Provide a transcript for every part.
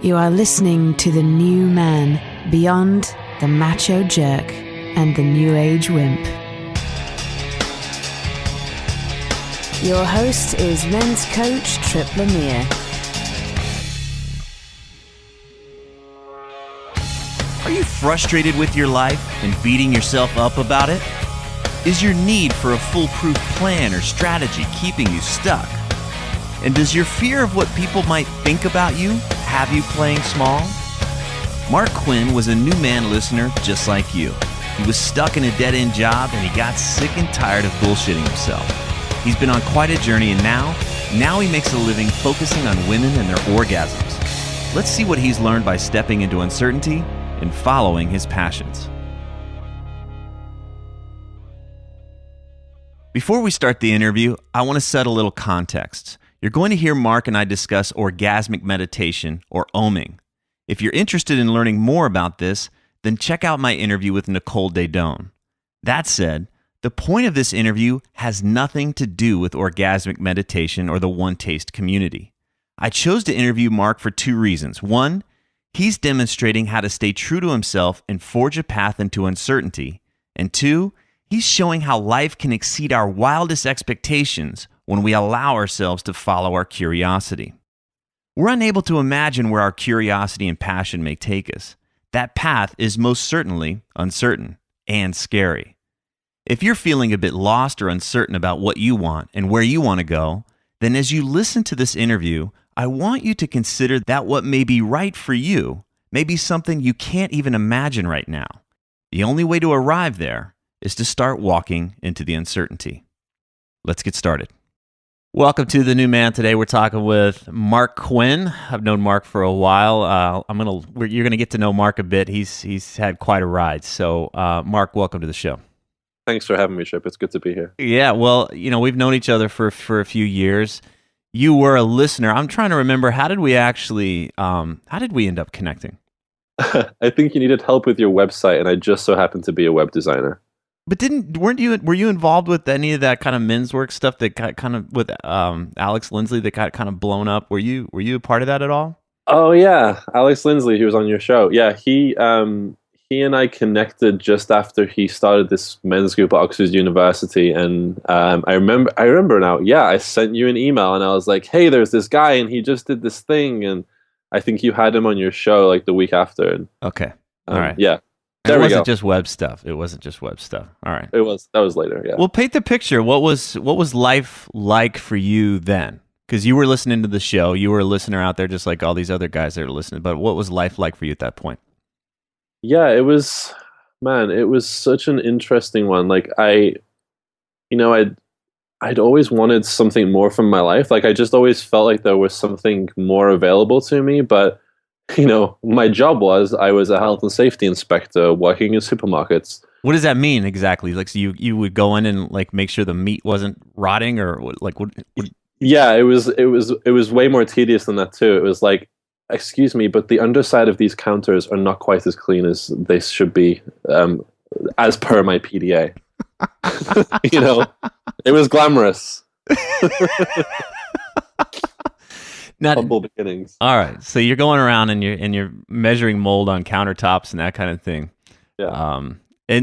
You are listening to the new man beyond the macho jerk and the new age wimp. Your host is men's coach TrippLanier. Are you frustrated with your life and beating yourself up about it? Is your need for a foolproof plan or strategy keeping you stuck? And does your fear of what people might think about you have you playing small? Marc Quinn was a new man listener just like you. He was stuck in a dead-end job and he got sick and tired of bullshitting himself. He's been on quite a journey and now he makes a living focusing on women and their orgasms. Let's see what he's learned by stepping into uncertainty and following his passions. Before we start the interview, I want to set a little context. You're going to hear Marc and I discuss orgasmic meditation, or oming. If you're interested in learning more about this, then check out my interview with Nicole Daedone. That said, the point of this interview has nothing to do with orgasmic meditation or the One Taste community. I chose to interview Marc for two reasons. One, he's demonstrating how to stay true to himself and forge a path into uncertainty. And two, he's showing how life can exceed our wildest expectations when we allow ourselves to follow our curiosity. We're unable to imagine where our curiosity and passion may take us. That path is most certainly uncertain and scary. If you're feeling a bit lost or uncertain about what you want and where you want to go, then as you listen to this interview, I want you to consider that what may be right for you may be something you can't even imagine right now. The only way to arrive there is to start walking into the uncertainty. Let's get started. Welcome to The New Man. Today we're talking with Marc Quinn. I've known Marc for a while. You're gonna get to know Marc a bit. He's had quite a ride. So, Marc, welcome to the show. Thanks for having me, Tripp. It's good to be here. Yeah, well, we've known each other for a few years. You were a listener. I'm trying to remember, how did we end up connecting? I think you needed help with your website, and I just so happened to be a web designer. But were you involved with any of that kind of men's work stuff that kind of with Alex Lindsley that got kind of blown up? Were you a part of that at all? Oh yeah, Alex Lindsley. He was on your show. Yeah, he and I connected just after he started this men's group at Oxford University, and I remember now. Yeah, I sent you an email, and I was like, "Hey, there's this guy, and he just did this thing," and I think you had him on your show like the week after. And, okay, all right, yeah. It wasn't just web stuff. All right. That was later, yeah. Well, paint the picture. What was life like for you then? Because you were listening to the show. You were a listener out there just like all these other guys that are listening. But what was life like for you at that point? Yeah, it was such an interesting one. Like I'd always wanted something more from my life. Like I just always felt like there was something more available to me, but my job was I was a health and safety inspector working in supermarkets. What does that mean exactly? Like, so you would go in and like make sure the meat wasn't rotting, or like what? Yeah, it was way more tedious than that too. It was like, excuse me, but the underside of these counters are not quite as clean as they should be, as per my PDA. It was glamorous. Humble beginnings. All right, so you're going around and you're measuring mold on countertops and that kind of thing. Yeah.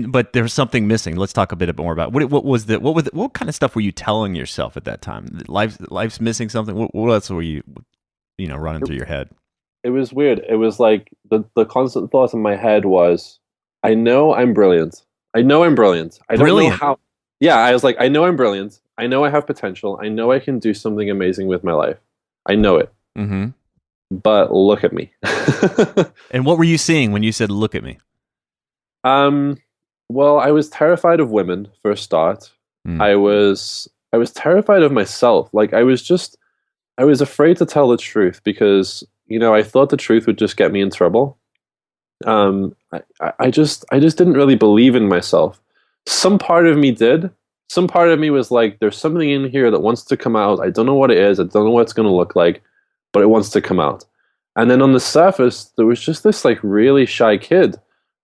But there's something missing. Let's talk a bit more about what kind of stuff were you telling yourself at that time? Life's missing something. What else were you running through your head? It was weird. It was like the constant thought in my head was, I know I'm brilliant. I know I'm brilliant. I don't know how. Yeah, I was like, I know I'm brilliant. I know I have potential. I know I can do something amazing with my life. I know it. Mm-hmm. But look at me. And what were you seeing when you said, look at me? Well, I was terrified of women for a start. I was terrified of myself. Like I was afraid to tell the truth because, I thought the truth would just get me in trouble. I just didn't really believe in myself. Some part of me did. Some part of me was like, there's something in here that wants to come out. I don't know what it is. I don't know what it's going to look like, but it wants to come out. And then on the surface, there was just this like really shy kid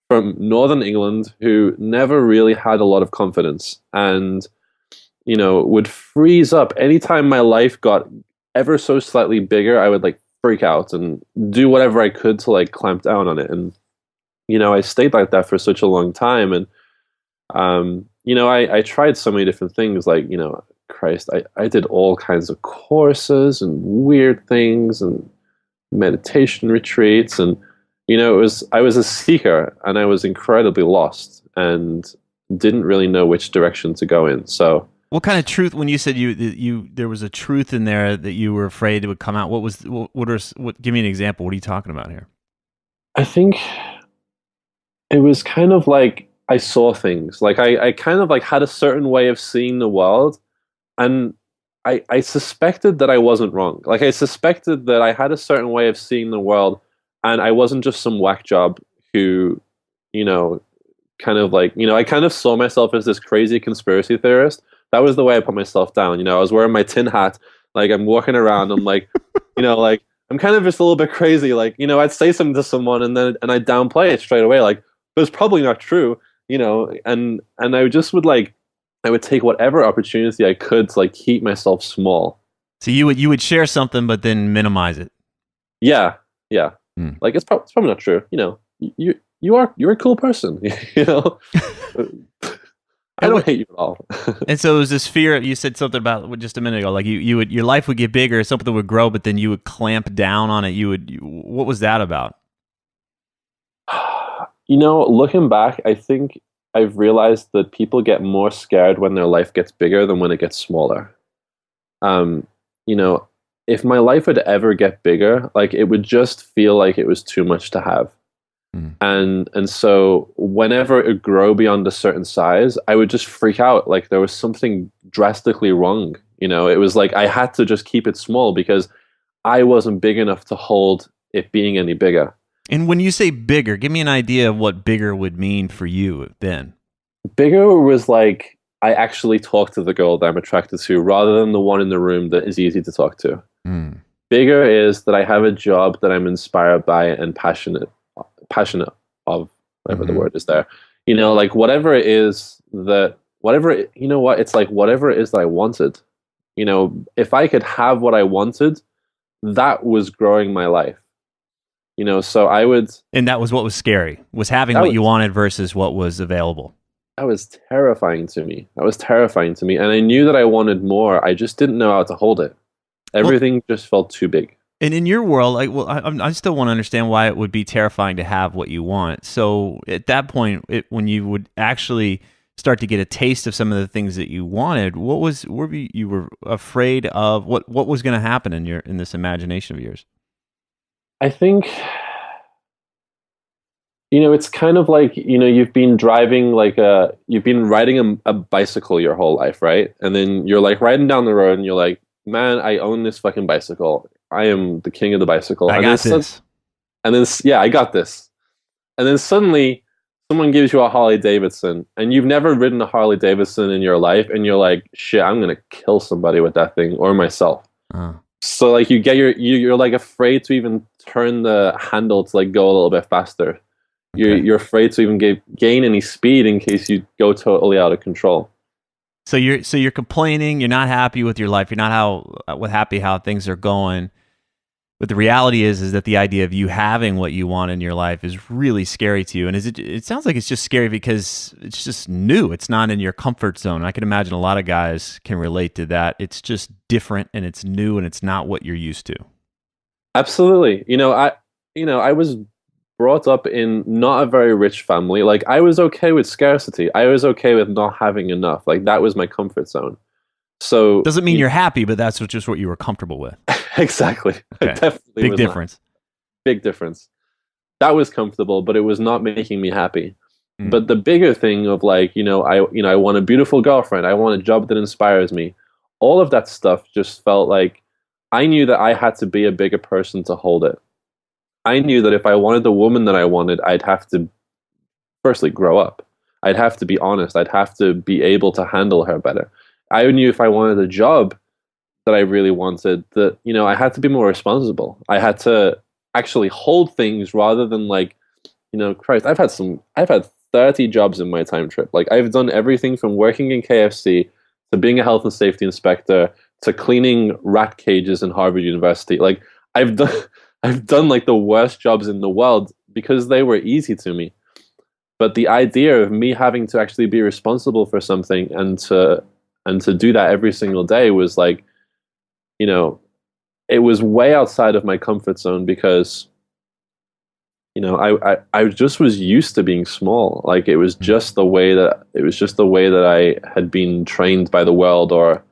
from Northern England who never really had a lot of confidence and, would freeze up anytime my life got ever so slightly bigger. I would like freak out and do whatever I could to like clamp down on it. And, I stayed like that for such a long time. And, I tried so many different things, like, Christ, I did all kinds of courses and weird things and meditation retreats. And, I was a seeker and I was incredibly lost and didn't really know which direction to go in. So, what kind of truth? When you said there was a truth in there that you were afraid it would come out. What? Give me an example. What are you talking about here? I think it was kind of like I saw things. Like I kind of like had a certain way of seeing the world, and I suspected that I wasn't wrong. Like I suspected that I had a certain way of seeing the world, and I wasn't just some whack job who, kind of like, I kind of saw myself as this crazy conspiracy theorist. That was the way I put myself down. I was wearing my tin hat, like I'm walking around. I'm like, like I'm kind of just a little bit crazy. Like, I'd say something to someone and I downplay it straight away. Like, but it's probably not true, and I just would like, I would take whatever opportunity I could to like keep myself small. So you would share something, but then minimize it. Yeah. Like it's probably not true. You're a cool person. I don't hate you at all. And so it was this fear. You said something about just a minute ago, like your life would get bigger, something would grow, but then you would clamp down on it. What was that about? Looking back, I think I've realized that people get more scared when their life gets bigger than when it gets smaller. If my life would ever get bigger, like it would just feel like it was too much to have. And so whenever it would grow beyond a certain size, I would just freak out. Like there was something drastically wrong. It was like I had to just keep it small because I wasn't big enough to hold it being any bigger. And when you say bigger, give me an idea of what bigger would mean for you then. Bigger was like I actually talk to the girl that I'm attracted to rather than the one in the room that is easy to talk to. Bigger is that I have a job that I'm inspired by and passionate of, whatever the word is there. Like whatever it is that, it's like whatever it is that I wanted. If I could have what I wanted, that was growing my life. So I would... And that was what was scary, was having what you wanted versus what was available. That was terrifying to me. And I knew that I wanted more. I just didn't know how to hold it. Everything just felt too big. And in your world, I still want to understand why it would be terrifying to have what you want. So at that point, when you would actually start to get a taste of some of the things that you wanted, you were afraid of? What was going to happen in this imagination of yours? I think, it's kind of like, you've been driving you've been riding a bicycle your whole life, right? And then you're like riding down the road and you're like, man, I own this fucking bicycle. I am the king of the bicycle. I got this. I got this. And then suddenly someone gives you a Harley Davidson and you've never ridden a Harley Davidson in your life. And you're like, shit, I'm going to kill somebody with that thing or myself. So like you get you're like afraid to even turn the handle to like go a little bit faster. Okay. You're afraid to even gain any speed in case you go totally out of control. So you're complaining. You're not happy with your life. You're not happy how things are going. But the reality is that the idea of you having what you want in your life is really scary to you. And it sounds like it's just scary because it's just new. It's not in your comfort zone. I can imagine a lot of guys can relate to that. It's just different and it's new and it's not what you're used to. Absolutely. I was brought up in not a very rich family. Like I was okay with scarcity. I was okay with not having enough. Like that was my comfort zone. So doesn't mean you're happy, but that's just what you were comfortable with. Exactly. Okay. Definitely big difference. Big difference. That was comfortable, but it was not making me happy. But the bigger thing of like, I want a beautiful girlfriend. I want a job that inspires me. All of that stuff just felt like I knew that I had to be a bigger person to hold it. I knew that if I wanted the woman that I wanted, I'd have to firstly grow up. I'd have to be honest. I'd have to be able to handle her better. I knew if I wanted a job that I really wanted, that, I had to be more responsible. I had to actually hold things rather than like, Christ, I've had 30 jobs in my time, Tripp. Like I've done everything from working in KFC to being a health and safety inspector to cleaning rat cages in Harvard University. Like I've done I've done like the worst jobs in the world because they were easy to me. But the idea of me having to actually be responsible for something and to do that every single day was like, you know, it was way outside of my comfort zone because, I just was used to being small. Like it was just the way that I had been trained by the world or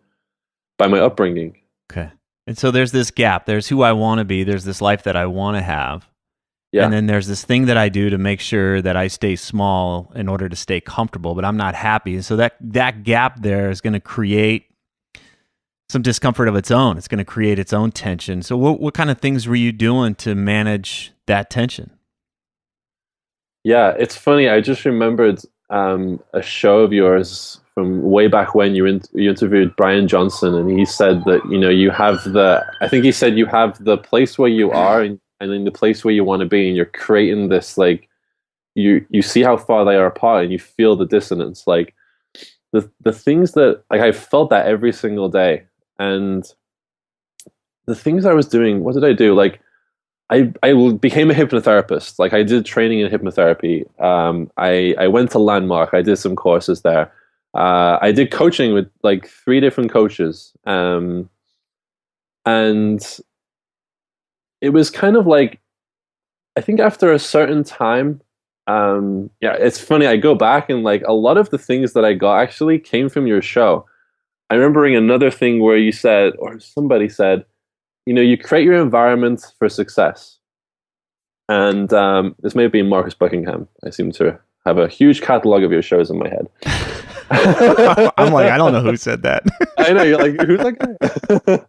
by my upbringing. Okay. And so there's this gap. There's who I want to be. There's this life that I want to have. Yeah. And then there's this thing that I do to make sure that I stay small in order to stay comfortable, but I'm not happy. And so that gap there is going to create some discomfort of its own. It's going to create its own tension. So what kind of things were you doing to manage that tension? Yeah, it's funny. I just remembered a show of yours from way back when you interviewed Brian Johnson, and he said that you have I think he said you have the place where you are and then the place where you want to be, and you're creating this like you see how far they are apart, and you feel the dissonance. Like the things that like I felt that every single day, and the things I was doing. What did I do? Like I became a hypnotherapist. Like I did training in hypnotherapy. I went to Landmark. I did some courses there. I did coaching with like 3 different coaches. And it was kind of like, I think after a certain time, it's funny. I go back and like a lot of the things that I got actually came from your show. I'm remembering another thing where you said, or somebody said, you create your environment for success. And this may be Marcus Buckingham. I seem to have a huge catalog of your shows in my head. I'm like, I don't know who said that. I know, you're like, who's that guy?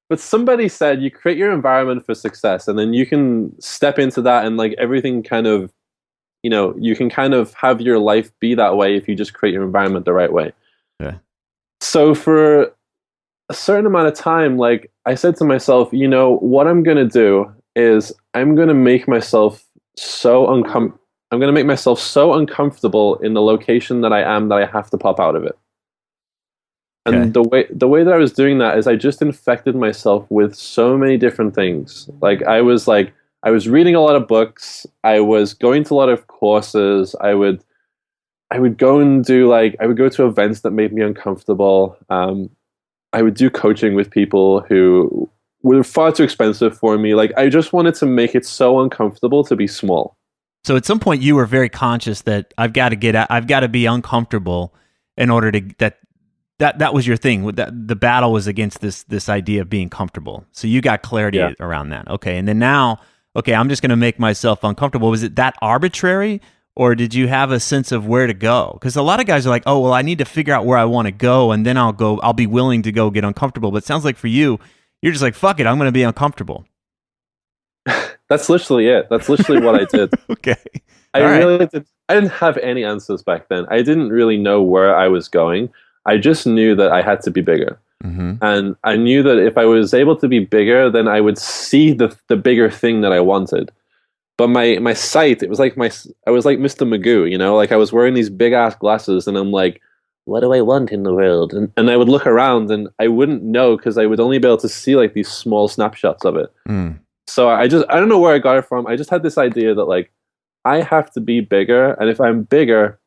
But somebody said you create your environment for success, and then you can step into that, and like everything kind of, you can kind of have your life be that way if you just create your environment the right way. Yeah. So for a certain amount of time, like I said to myself, what I'm going to do is I'm going to make myself so uncomfortable in the location that I am that I have to pop out of it. And Okay. the way that I was doing that is I just infected myself with so many different things. Like I was reading a lot of books. I was going to a lot of courses. I would go and I would go to events that made me uncomfortable. I would do coaching with people who were far too expensive for me. Like I just wanted to make it so uncomfortable to be small. So at some point you were very conscious that I've got to get out, I've got to be uncomfortable in order to that was your thing. The battle was against this idea of being comfortable. So you got clarity around that. Okay. And then now, okay, I'm just going to make myself uncomfortable. Was it that arbitrary? Or did you have a sense of where to go? Because a lot of guys are like, oh, well, I need to figure out where I want to go, and then I'll be willing to go get uncomfortable. But it sounds like for you, you're just like, fuck it, I'm going to be uncomfortable. That's literally it. That's literally what I did. Okay. I didn't have any answers back then. I didn't really know where I was going. I just knew that I had to be bigger. Mm-hmm. And I knew that if I was able to be bigger, then I would see the bigger thing that I wanted. But my sight, it was like I was like Mr. Magoo, like I was wearing these big ass glasses, and I'm like, what do I want in the world? And I would look around, and I wouldn't know because I would only be able to see like these small snapshots of it. Mm. So I don't know where I got it from. I just had this idea that like I have to be bigger, and if I'm bigger,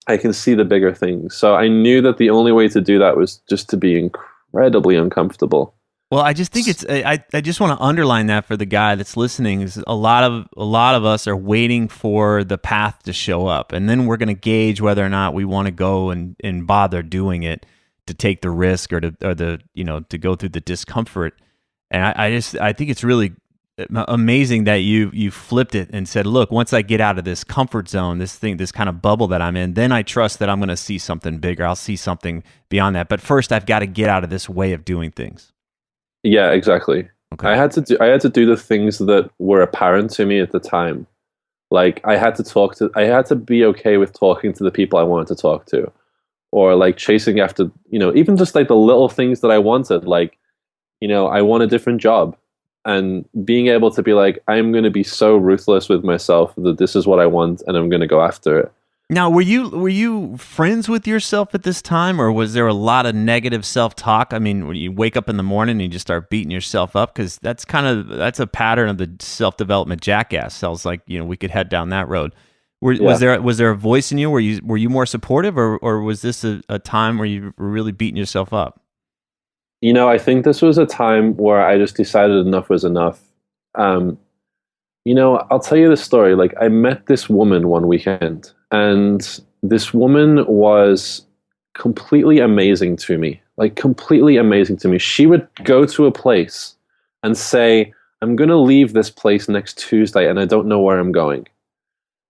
I can see the bigger things. So I knew that the only way to do that was just to be incredibly uncomfortable. Well, I just think I just want to underline that for the guy that's listening. Is a lot of us are waiting for the path to show up, and then we're going to gauge whether or not we want to go and bother doing it, to take the risk or to go through the discomfort. And I think it's really amazing that you flipped it and said, look, once I get out of this comfort zone, this kind of bubble that I'm in, then I trust that I'm going to see something bigger. I'll see something beyond that. But first, I've got to get out of this way of doing things. Yeah, exactly. Okay. I had to do the things that were apparent to me at the time. Like I had to be okay with talking to the people I wanted to talk to, or like chasing after, even just like the little things that I wanted. Like, I want a different job, and being able to be like, I'm going to be so ruthless with myself that this is what I want, and I'm going to go after it. Now, were you friends with yourself at this time, or was there a lot of negative self-talk? I mean, when you wake up in the morning and you just start beating yourself up, because that's a pattern of the self-development jackass. Sounds like we could head down that road. Was there a voice in you? Were you more supportive, or was this a time where you were really beating yourself up? I think this was a time where I just decided enough was enough. Um, I'll tell you the story. Like, I met this woman one weekend, and this woman was completely amazing to me. Like, completely amazing to me. She would go to a place and say, I'm going to leave this place next Tuesday, and I don't know where I'm going.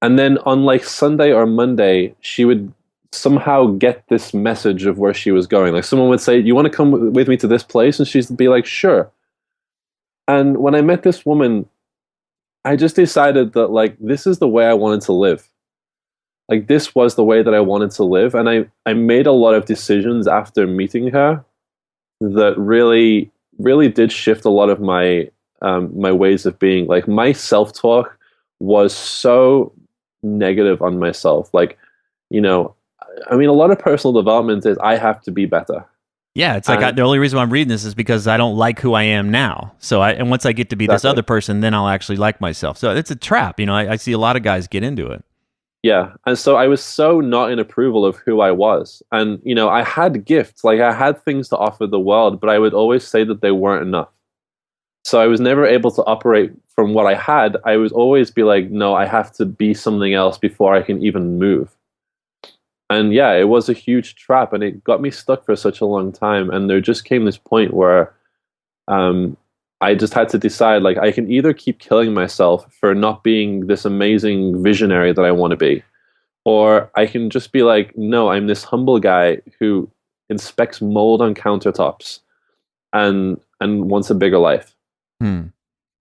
And then on like Sunday or Monday, she would somehow get this message of where she was going. Like, someone would say, you want to come with me to this place? And she'd be like, sure. And when I met this woman, I just decided that like this is the way I wanted to live. Like, this was the way that I wanted to live. And I made a lot of decisions after meeting her that really, really did shift a lot of my my ways of being. Like, my self-talk was so negative on myself. Like, I mean, a lot of personal development is I have to be better. Yeah, it's like the only reason why I'm reading this is because I don't like who I am now. So and once I get to be this other person, then I'll actually like myself. So it's a trap. I see a lot of guys get into it. Yeah. And so I was so not in approval of who I was. And, I had gifts, like I had things to offer the world, but I would always say that they weren't enough. So I was never able to operate from what I had. I would always be like, no, I have to be something else before I can even move. And yeah, it was a huge trap, and it got me stuck for such a long time. And there just came this point where I just had to decide, like, I can either keep killing myself for not being this amazing visionary that I want to be, or I can just be like, no, I'm this humble guy who inspects mold on countertops and wants a bigger life.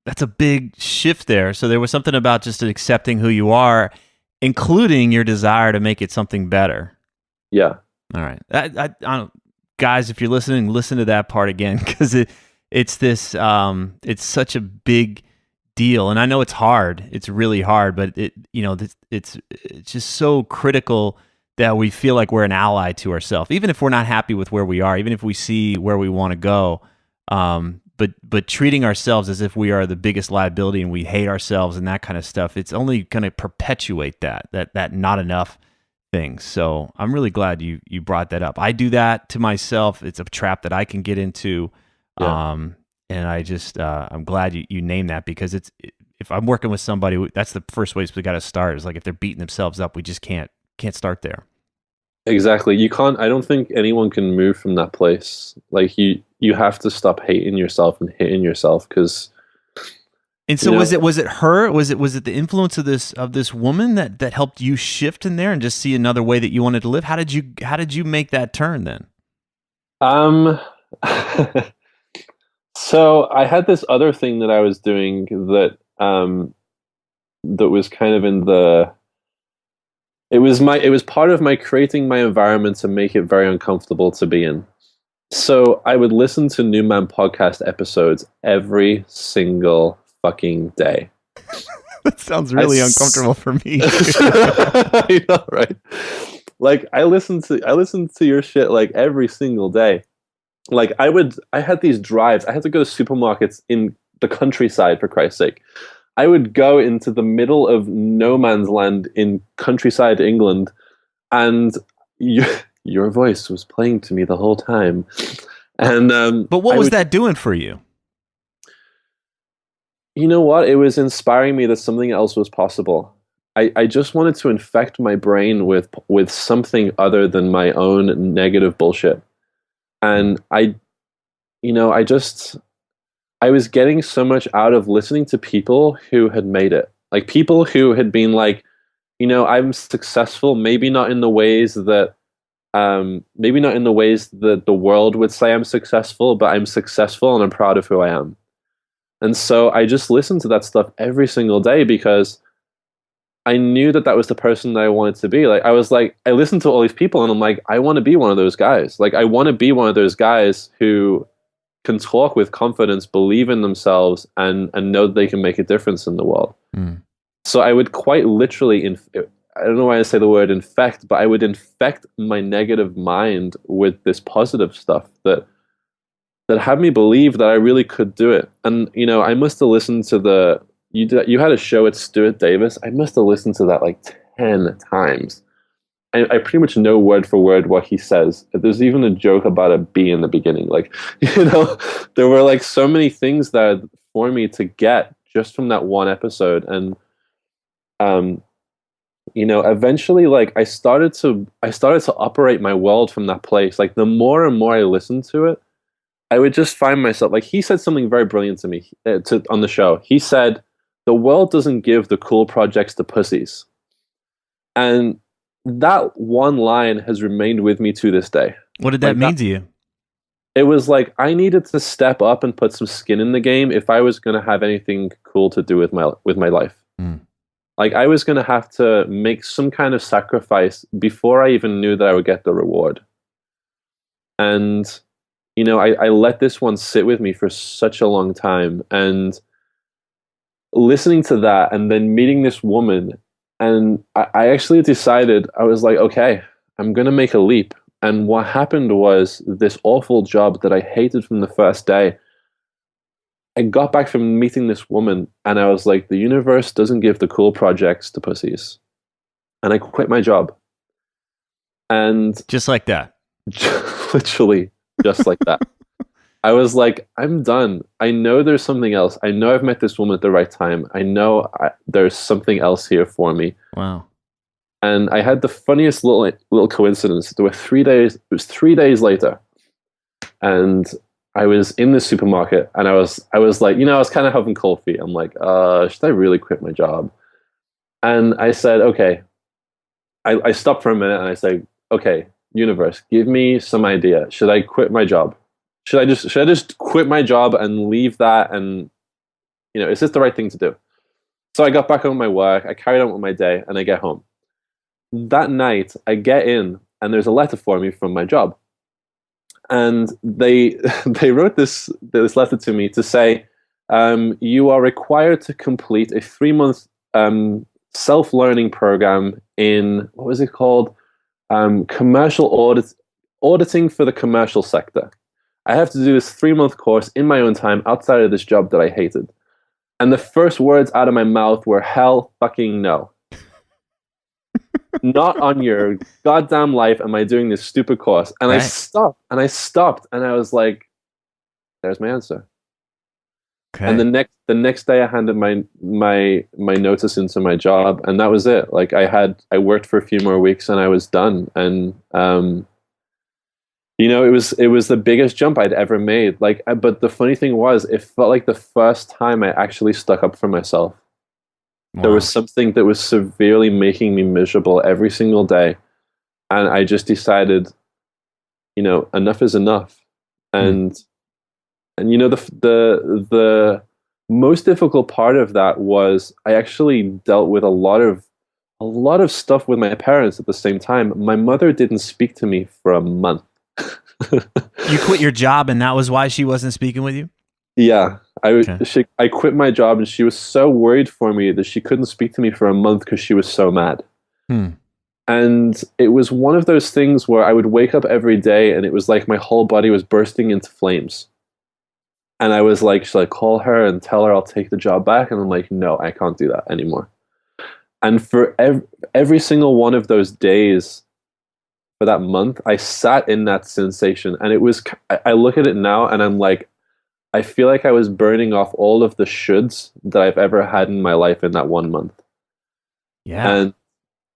That's a big shift there. So there was something about just accepting who you are, including your desire to make it something better. Yeah. All right. I don't, guys, if you're listening, listen to that part again, because it's this it's such a big deal, and I know it's hard. It's really hard, but it's just so critical that we feel like we're an ally to ourselves, even if we're not happy with where we are, even if we see where we want to go. But treating ourselves as if we are the biggest liability and we hate ourselves and that kind of stuff, it's only going to perpetuate that not enough thing. So I'm really glad you brought that up. I do that to myself. It's a trap that I can get into. Yeah. And I just I'm glad you named that, because if I'm working with somebody, that's the first place we got to start, is like if they're beating themselves up, we just can't start there. Exactly. You can't. I don't think anyone can move from that place. Like, you have to stop hating yourself and hitting yourself, because. And so was it her? Was it the influence of this woman that helped you shift in there and just see another way that you wanted to live? How did you make that turn then? So I had this other thing that I was doing that that was kind of in the. It was part of my creating my environment to make it very uncomfortable to be in. So I would listen to New Man podcast episodes every single fucking day. That sounds really uncomfortable for me. I know, right? Like, I listened to your shit like every single day. Like, I had these drives. I had to go to supermarkets in the countryside, for Christ's sake. I would go into the middle of no man's land in countryside England, and your voice was playing to me the whole time. And but what was that doing for you? You know what? It was inspiring me that something else was possible. I just wanted to infect my brain with something other than my own negative bullshit. And I was getting so much out of listening to people who had made it. Like, people who had been like, I'm successful, maybe not in the ways that the world would say I'm successful, but I'm successful and I'm proud of who I am. And so I just listened to that stuff every single day, because I knew that was the person that I wanted to be. Like, I listened to all these people, and I'm like, I want to be one of those guys. Like, I want to be one of those guys who can talk with confidence, believe in themselves, and know that they can make a difference in the world. So I would quite literally, I don't know why I say the word infect, but I would infect my negative mind with this positive stuff that had me believe that I really could do it. And I must have listened to you had a show at Stuart Davis. I must have listened to that like 10 times. I pretty much know word for word what he says. There's even a joke about a bee in the beginning. Like, there were like so many things that for me to get just from that one episode. And eventually, like I started to operate my world from that place. Like the more and more I listened to it, I would just find myself, like he said something very brilliant to me on the show. He said, "The world doesn't give the cool projects to pussies," and that one line has remained with me to this day. What did that mean to you? It was like I needed to step up and put some skin in the game if I was going to have anything cool to do with my life. Mm. Like I was going to have to make some kind of sacrifice before I even knew that I would get the reward. And I let this one sit with me for such a long time, and listening to that, and then meeting this woman. And I actually decided, I was like, okay, I'm going to make a leap. And what happened was this awful job that I hated from the first day. I got back from meeting this woman and I was like, the universe doesn't give the cool projects to pussies. And I quit my job. And just like that. Literally just like that. I was like, I'm done. I know there's something else. I know I've met this woman at the right time. I know there's something else here for me. Wow. And I had the funniest little coincidence. There were 3 days. It was 3 days later, and I was in the supermarket, and I was like, I was kind of having cold feet. I'm like, should I really quit my job? And I said, okay. I stopped for a minute and I said, okay, universe, give me some idea. Should I quit my job? Should I just quit my job and leave that? And is this the right thing to do? So I got back on my work. I carried on with my day, and I get home. That night, I get in, and there's a letter for me from my job, and they wrote this letter to me to say, you are required to complete a 3-month self-learning program in, what was it called? Commercial auditing for the commercial sector. I have to do this 3-month course in my own time outside of this job that I hated. And the first words out of my mouth were, hell fucking no. Not on your goddamn life am I doing this stupid course. And right. I stopped and I was like, there's my answer. Okay. And the next day I handed my notice into my job, and that was it. Like I worked for a few more weeks and I was done. And it was the biggest jump I'd ever made. Like, but the funny thing was, it felt like the first time I actually stuck up for myself. Wow. There was something that was severely making me miserable every single day, and I just decided, enough is enough. And the most difficult part of that was I actually dealt with a lot of stuff with my parents at the same time. My mother didn't speak to me for a month. You quit your job, and that was why she wasn't speaking with you? Yeah. I quit my job, and she was so worried for me that she couldn't speak to me for a month because she was so mad. And it was one of those things where I would wake up every day, and it was like my whole body was bursting into flames. And I was like, should I call her and tell her I'll take the job back? And I'm like, no, I can't do that anymore. And for every single one of those days, for that month, I sat in that sensation, and it was, I look at it now and I'm like, I feel like I was burning off all of the shoulds that I've ever had in my life in that 1 month. Yeah. And,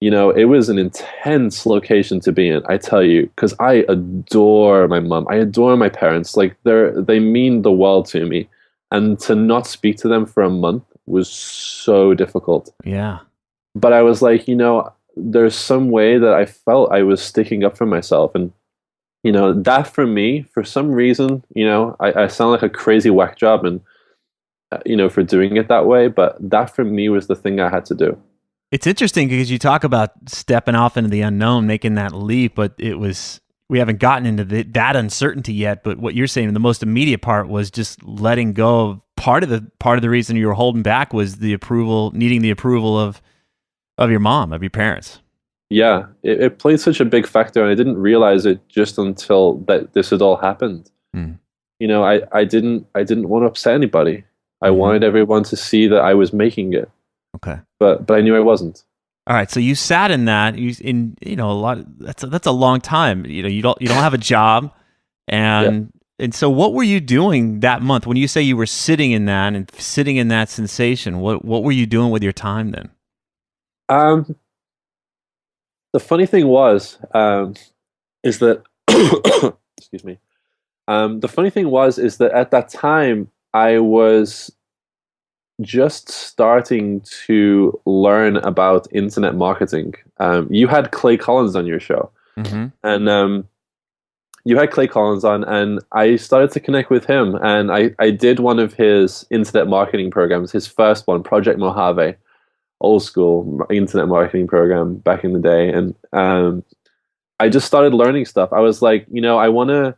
it was an intense location to be in, I tell you, because I adore my mom. I adore my parents. Like they mean the world to me. And to not speak to them for a month was so difficult. Yeah. But I was like, there's some way that I felt I was sticking up for myself. And, that for me, for some reason, I sound like a crazy whack job and, for doing it that way. But that for me was the thing I had to do. It's interesting because you talk about stepping off into the unknown, making that leap, but we haven't gotten into that uncertainty yet. But what you're saying, the most immediate part was just letting go of part of the reason you were holding back was needing the approval of Of your mom, of your parents. Yeah, it played such a big factor, and I didn't realize it just until that this had all happened. Mm. I didn't want to upset anybody. I Mhm. wanted everyone to see that I was making it, Okay. but I knew I wasn't. All right. So you sat in that. A lot. That's a long time. You don't have a job, and so what were you doing that month when you say you were sitting in that and sitting in that sensation? What were you doing with your time then? Um, the funny thing is that excuse me. The funny thing is that at that time I was just starting to learn about internet marketing. You had Clay Collins on your show, Mm-hmm. and you had Clay Collins on, and I started to connect with him. And I did one of his internet marketing programs, his first one, Project Mojave, old school internet marketing program back in the day. And I just started learning stuff. I was like, I want to.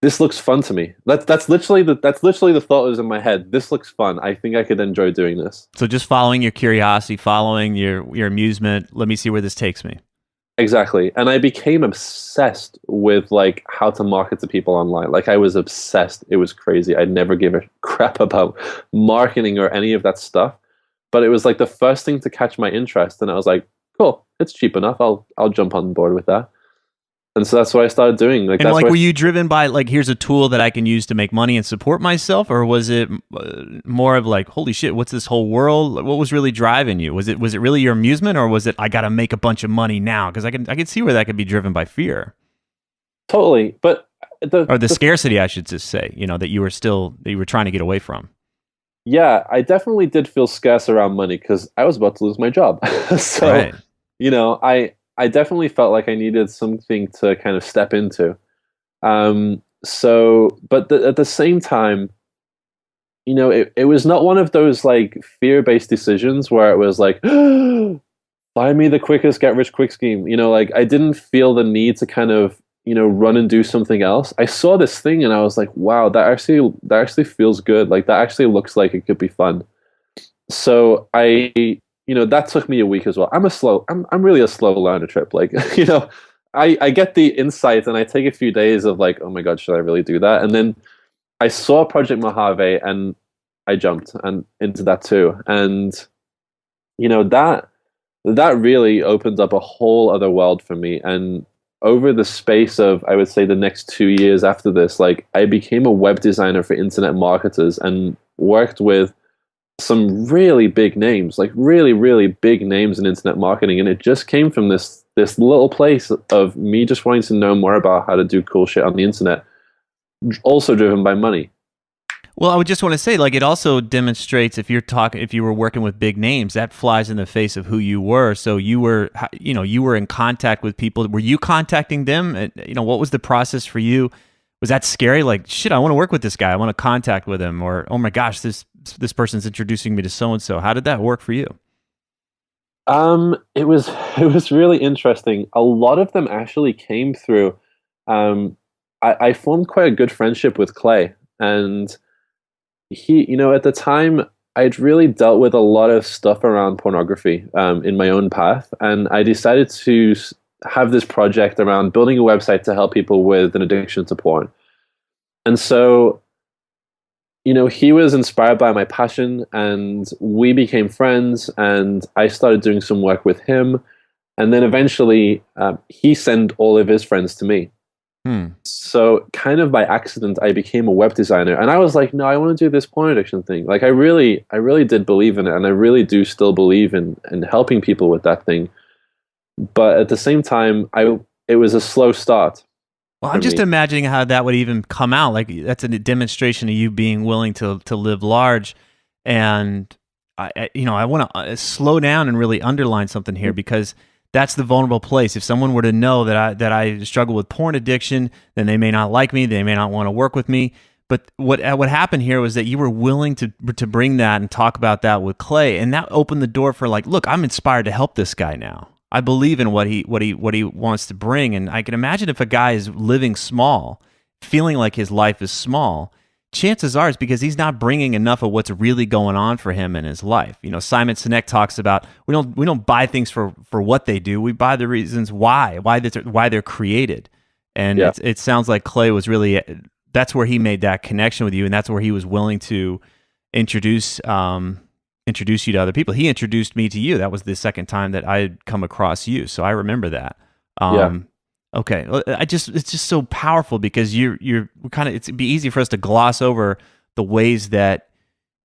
This looks fun to me. That's literally the thought that was in my head. This looks fun. I think I could enjoy doing this. So just following your curiosity, following your amusement. Let me see where this takes me. Exactly. And I became obsessed with like how to market to people online. Like I was obsessed. It was crazy. I never gave a crap about marketing or any of that stuff. But it was like the first thing to catch my interest, and I was like, cool, it's cheap enough. I'll jump on board with that. And so that's what I started doing. And like, were you driven by like, here's a tool that I can use to make money and support myself, or was it more of like, holy shit, what's this whole world? What was really driving you? Was it really your amusement, or was it I got to make a bunch of money now? Because I can see where that could be driven by fear. Totally, but the scarcity, I should just say, that you were trying to get away from. Yeah, I definitely did feel scarce around money because I was about to lose my job. So, right. I definitely felt like I needed something to kind of step into. But at the same time, it was not one of those like fear-based decisions where it was like, buy me the quickest get rich quick scheme. Like I didn't feel the need to kind of, run and do something else. I saw this thing and I was like, wow, that actually feels good. Like that actually looks like it could be fun. So that took me a week as well. I'm really a slow learner, Tripp. Like, I get the insight and I take a few days of like, oh my God, should I really do that? And then I saw Project Mojave and I jumped into that too. And, that really opened up a whole other world for me. And over the space of, I would say, the next 2 years after this, like I became a web designer for internet marketers and worked with some really big names, like really, really big names in internet marketing. And it just came from this little place of me just wanting to know more about how to do cool shit on the internet, also driven by money. Well, I would just want to say, like, it also demonstrates if you were working with big names, that flies in the face of who you were. So you were in contact with people. Were you contacting them? What was the process for you? Was that scary? Like, shit, I want to work with this guy. I want to contact with him. Or, oh my gosh, this person's introducing me to so-and-so. How did that work for you? It was really interesting. A lot of them actually came through. I formed quite a good friendship with Clay, and he, at the time, I'd really dealt with a lot of stuff around pornography in my own path, and I decided to have this project around building a website to help people with an addiction to porn. And so, he was inspired by my passion, and we became friends, and I started doing some work with him, and then eventually he sent all of his friends to me. So kind of by accident, I became a web designer, and I was like, no, I want to do this porn addiction thing. Like I really did believe in it, and I really do still believe in helping people with that thing. But at the same time, it was a slow start. Well, I'm just imagining how that would even come out. Like that's a demonstration of you being willing to live large. And I want to slow down and really underline something here, because that's the vulnerable place. If someone were to know that I struggle with porn addiction, then they may not like me. They may not want to work with me. But what happened here was that you were willing to bring that and talk about that with Clay, and that opened the door for like, look, I'm inspired to help this guy now. I believe in what he wants to bring, and I can imagine if a guy is living small, feeling like his life is small, chances are it's because he's not bringing enough of what's really going on for him in his life. You know, Simon Sinek talks about we don't buy things for what they do. We buy the reasons why they're created. And it sounds like Clay was really, that's where he made that connection with you, and that's where he was willing to introduce you to other people. He introduced me to you. That was the second time that I had come across you, so I remember that. Okay, it's just so powerful because you're kind of, it'd be easy for us to gloss over the ways that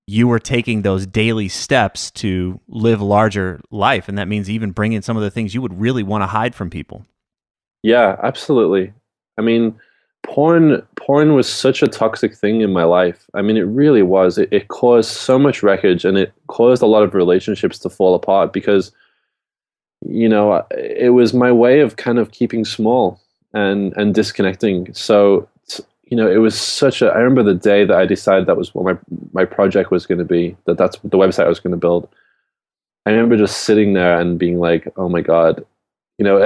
you were taking those daily steps to live larger life, and that means even bringing some of the things you would really want to hide from people. Yeah, absolutely. I mean, porn was such a toxic thing in my life. I mean, it really was. It caused so much wreckage, and it caused a lot of relationships to fall apart because, you know, it was my way of kind of keeping small and disconnecting. So, you know, it was such a, I remember the day that I decided that was what my project was going to be, that's the website I was going to build. I remember just sitting there and being like, oh my God, you know,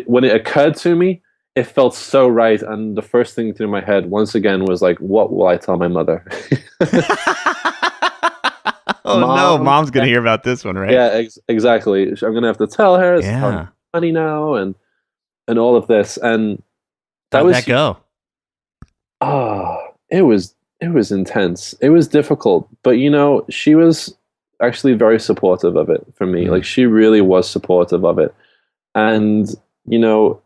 when it occurred to me, it felt so right. And the first thing through my head once again was like, what will I tell my mother? Oh, no, mom's going to hear about this one, right? Yeah, exactly. I'm going to have to tell her it's funny now and all of this. And how'd that go? It was intense. It was difficult, but you know, she was actually very supportive of it for me. Like, she really was supportive of it. And, you know,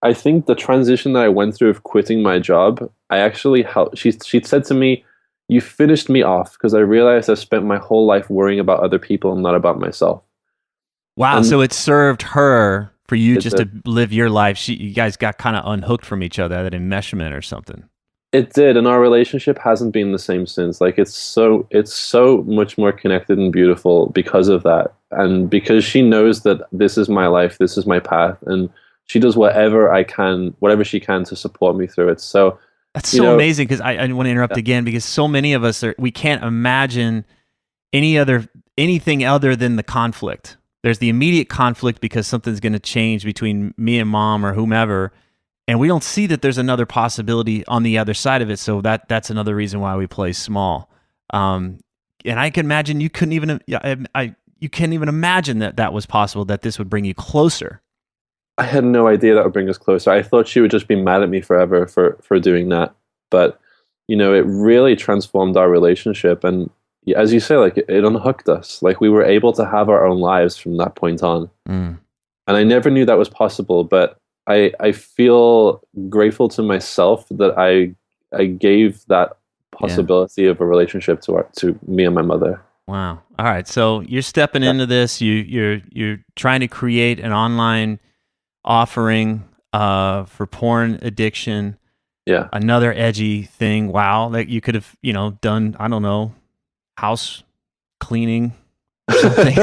I think the transition that I went through of quitting my job, I actually helped. She said to me, you finished me off, because I realized I spent my whole life worrying about other people and not about myself. Wow. And so it served her for you just to live your life. You guys got kind of unhooked from each other, that enmeshment or something. It did. And our relationship hasn't been the same since. Like, it's so much more connected and beautiful because of that. And because she knows that this is my life, this is my path. And she does whatever she can to support me through it. So that's so amazing, because I want to interrupt again, because so many of us we can't imagine anything other than the conflict. There's the immediate conflict because something's going to change between me and mom or whomever, and we don't see that there's another possibility on the other side of it. So that's another reason why we play small. And I can imagine you couldn't even you can't even imagine that was possible, that this would bring you closer. I had no idea that would bring us closer. I thought she would just be mad at me forever for doing that. But, you know, it really transformed our relationship. And as you say, like, it unhooked us. Like, we were able to have our own lives from that point on. And I never knew that was possible. But I feel grateful to myself that I gave that possibility of a relationship to me and my mother. Wow. All right. So you're stepping into this. You're trying to create an online offering for porn addiction. Yeah. Another edgy thing. Wow. That you could have, you know, done, I don't know, house cleaning or something.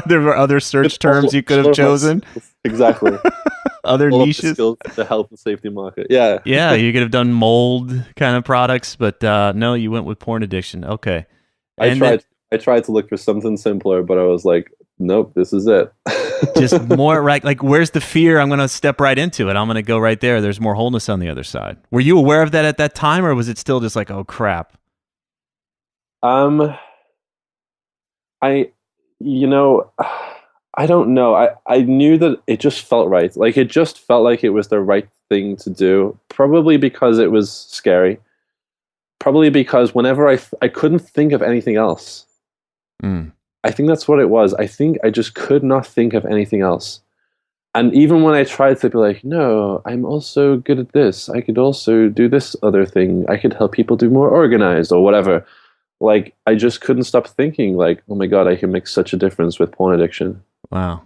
There were other search terms you could have chosen. Exactly. Other all niches. Skills, the health and safety market. Yeah. Yeah. You could have done mold kind of products, but no, you went with porn addiction. Okay. I tried to look for something simpler, but I was like, nope, this is it. Just more right. Like, where's the fear? I'm going to step right into it. I'm going to go right there. There's more wholeness on the other side. Were you aware of that at that time, or was it still just like, oh crap? I don't know. I knew that it just felt right. Like, it just felt like it was the right thing to do. Probably because it was scary. Probably because whenever I couldn't think of anything else. I think that's what it was. I think I just could not think of anything else. And even when I tried to be like, no, I'm also good at this. I could also do this other thing. I could help people do more organized or whatever. Like, I just couldn't stop thinking like, oh my God, I can make such a difference with porn addiction. Wow.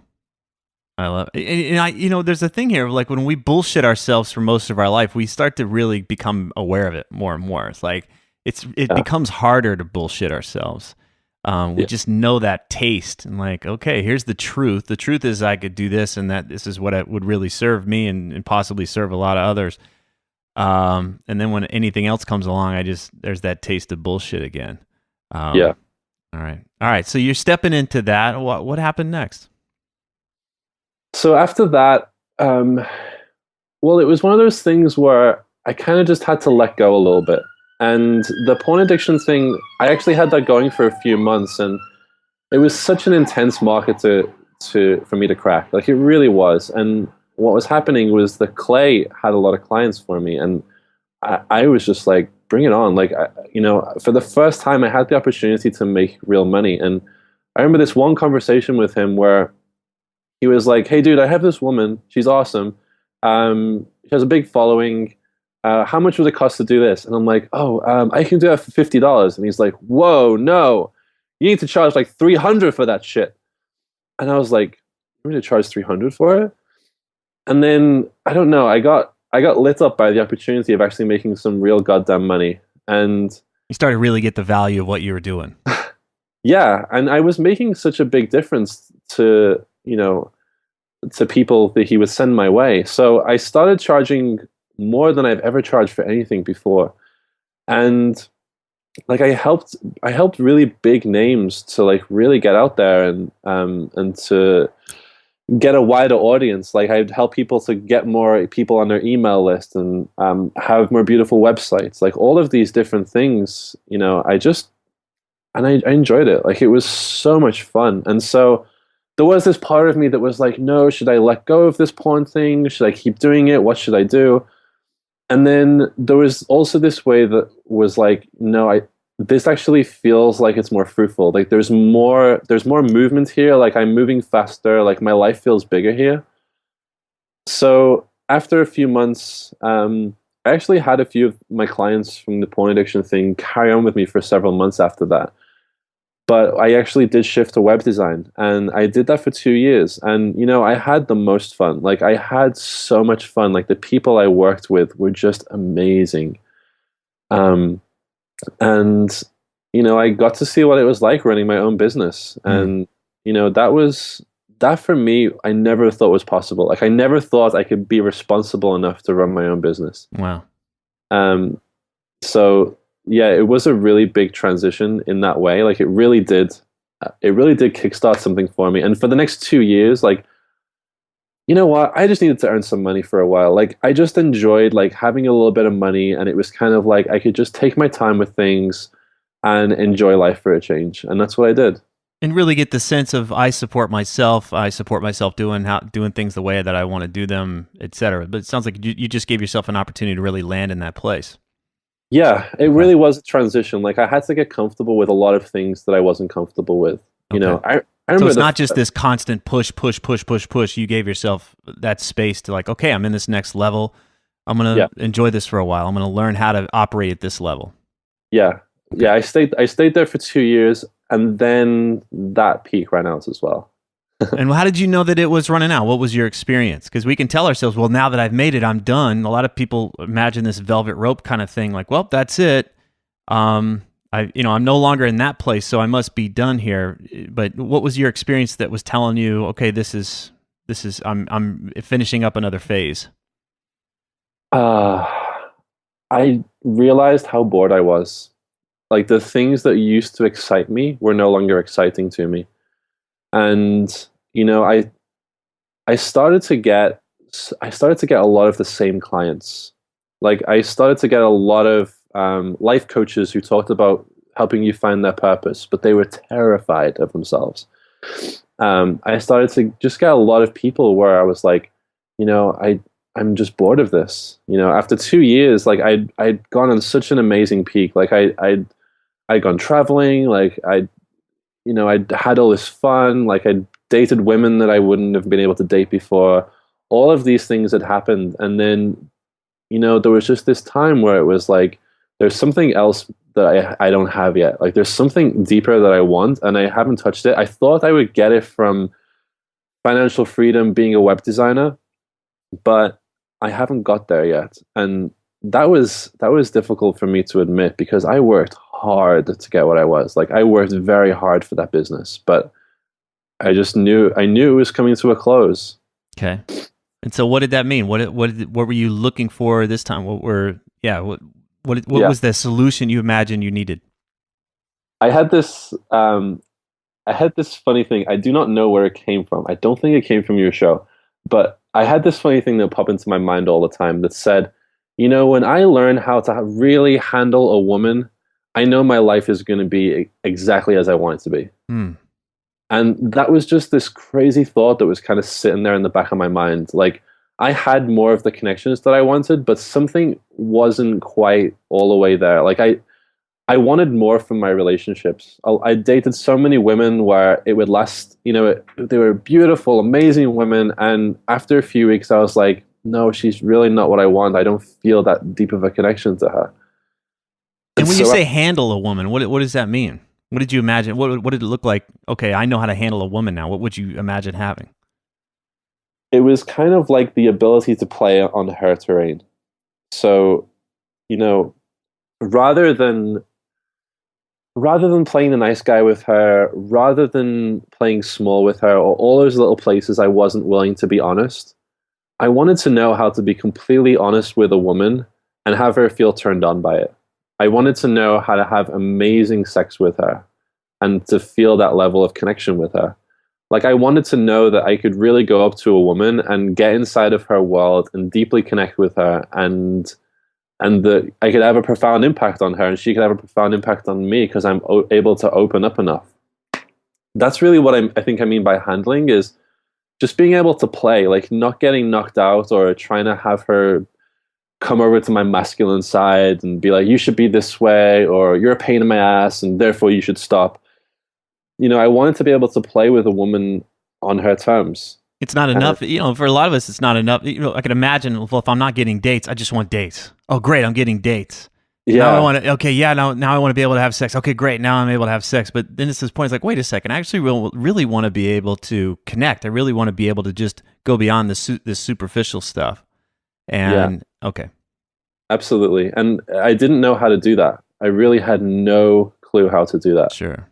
I love it. And you know, there's a thing here, like, when we bullshit ourselves for most of our life, we start to really become aware of it more and more. It's like, it becomes harder to bullshit ourselves. We just know that taste, and like, okay, here's the truth. The truth is I could do this, and that this is what it would really serve me and possibly serve a lot of others. And then when anything else comes along, there's that taste of bullshit again. Yeah. All right. So you're stepping into that. What happened next? So after that, well, it was one of those things where I kind of just had to let go a little bit. And the porn addiction thing, I actually had that going for a few months, and it was such an intense market for me to crack. Like it really was. And what was happening was the clay had a lot of clients for me, and I was just like, bring it on. Like, for the first time, I had the opportunity to make real money. And I remember this one conversation with him where he was like, "Hey, dude, I have this woman. She's awesome. She has a big following. How much would it cost to do this?" And I'm like, "Oh, I can do that for $50." And he's like, "Whoa, no, you need to charge like 300 for that shit." And I was like, "I'm going to charge 300 for it?" And then I don't know. I got lit up by the opportunity of actually making some real goddamn money, and You started to really get the value of what you were doing. yeah, and I was making such a big difference to to people that he would send my way. So I started charging more than I've ever charged for anything before, and like I helped really big names to like really get out there and to get a wider audience. Like I'd help people to get more people on their email list and have more beautiful websites. Like all of these different things, I enjoyed it. Like it was so much fun. And so there was this part of me that was like, no, should I let go of this porn thing? Should I keep doing it? What should I do? And then there was also this way that was like, no, this actually feels like it's more fruitful. Like there's more movement here. Like I'm moving faster. Like my life feels bigger here. So after a few months, I actually had a few of my clients from the porn addiction thing carry on with me for several months after that. But I actually did shift to web design, and I did that for 2 years. And, I had the most fun. Like I had so much fun. Like the people I worked with were just amazing. And, I got to see what it was like running my own business. And, that for me, I never thought was possible. Like I never thought I could be responsible enough to run my own business. Wow. So yeah, it was a really big transition in that way. Like it really did kickstart something for me. And for the next 2 years, like, you know what? I just needed to earn some money for a while. Like I just enjoyed like having a little bit of money, and it was kind of like I could just take my time with things and enjoy life for a change. And that's what I did. And really get the sense of I support myself doing things the way that I want to do them, etc. But it sounds like you just gave yourself an opportunity to really land in that place. Yeah, it really was a transition. Like I had to get comfortable with a lot of things that I wasn't comfortable with. I remember so it's not just this constant push. You gave yourself that space to like, okay, I'm in this next level. I'm going to enjoy this for a while. I'm going to learn how to operate at this level. Yeah. Okay. Yeah, I stayed there for 2 years, and then that peak ran out as well. And how did you know that it was running out? What was your experience? Because we can tell ourselves, well, now that I've made it, I'm done. A lot of people imagine this velvet rope kind of thing, like, well, that's it. I'm no longer in that place, so I must be done here. But what was your experience that was telling you, okay, this is I'm finishing up another phase? I realized how bored I was. Like the things that used to excite me were no longer exciting to me. And I started to get a lot of the same clients. Like I started to get a lot of life coaches who talked about helping you find their purpose, but they were terrified of themselves. I started to just get a lot of people where I was like, I'm just bored of this. After 2 years, like I'd gone on such an amazing peak. Like I'd gone traveling. Like I'd had all this fun. Like I'd dated women that I wouldn't have been able to date before. All of these things had happened. And then, there was just this time where it was like, there's something else that I don't have yet. Like there's something deeper that I want, and I haven't touched it. I thought I would get it from financial freedom, being a web designer, but I haven't got there yet. And that was difficult for me to admit, because I worked hard to get what I was. Like I worked very hard for that business, but I knew it was coming to a close. Okay. And so what did that mean? What were you looking for this time? What was the solution you imagined you needed? I had this funny thing. I do not know where it came from. I don't think it came from your show, but I had this funny thing that popped into my mind all the time that said, when I learn how to really handle a woman, I know my life is going to be exactly as I want it to be. Hmm. And that was just this crazy thought that was kind of sitting there in the back of my mind. Like, I had more of the connections that I wanted, but something wasn't quite all the way there. Like, I wanted more from my relationships. I dated so many women where it would last, they were beautiful, amazing women. And after a few weeks, I was like, no, she's really not what I want. I don't feel that deep of a connection to her. And when so you say handle a woman, what does that mean? What did you imagine? What did it look like? Okay, I know how to handle a woman now. What would you imagine having? it was kind of like the ability to play on her terrain. So, you know, rather than playing the nice guy with her, rather than playing small with her, or all those little places I wasn't willing to be honest, I wanted to know how to be completely honest with a woman and have her feel turned on by it. I wanted to know how to have amazing sex with her and to feel that level of connection with her. Like, I wanted to know that I could really go up to a woman and get inside of her world and deeply connect with her, and that I could have a profound impact on her and she could have a profound impact on me because I'm able to open up enough. That's really what I think I mean by handling, is just being able to play, like not getting knocked out or trying to have her come over to my masculine side and be like, you should be this way, or you're a pain in my ass and therefore you should stop. I wanted to be able to play with a woman on her terms. It's not enough, for a lot of us, it's not enough. I can imagine, well, if I'm not getting dates, I just want dates. Oh, great, I'm getting dates. Yeah. Now I want to, okay, yeah, now I want to be able to have sex. Okay, great, now I'm able to have sex. But then it's this point, it's like, wait a second, I actually really want to be able to connect. I really want to be able to just go beyond this superficial stuff. And, okay. Absolutely. And I didn't know how to do that. I really had no clue how to do that. Sure.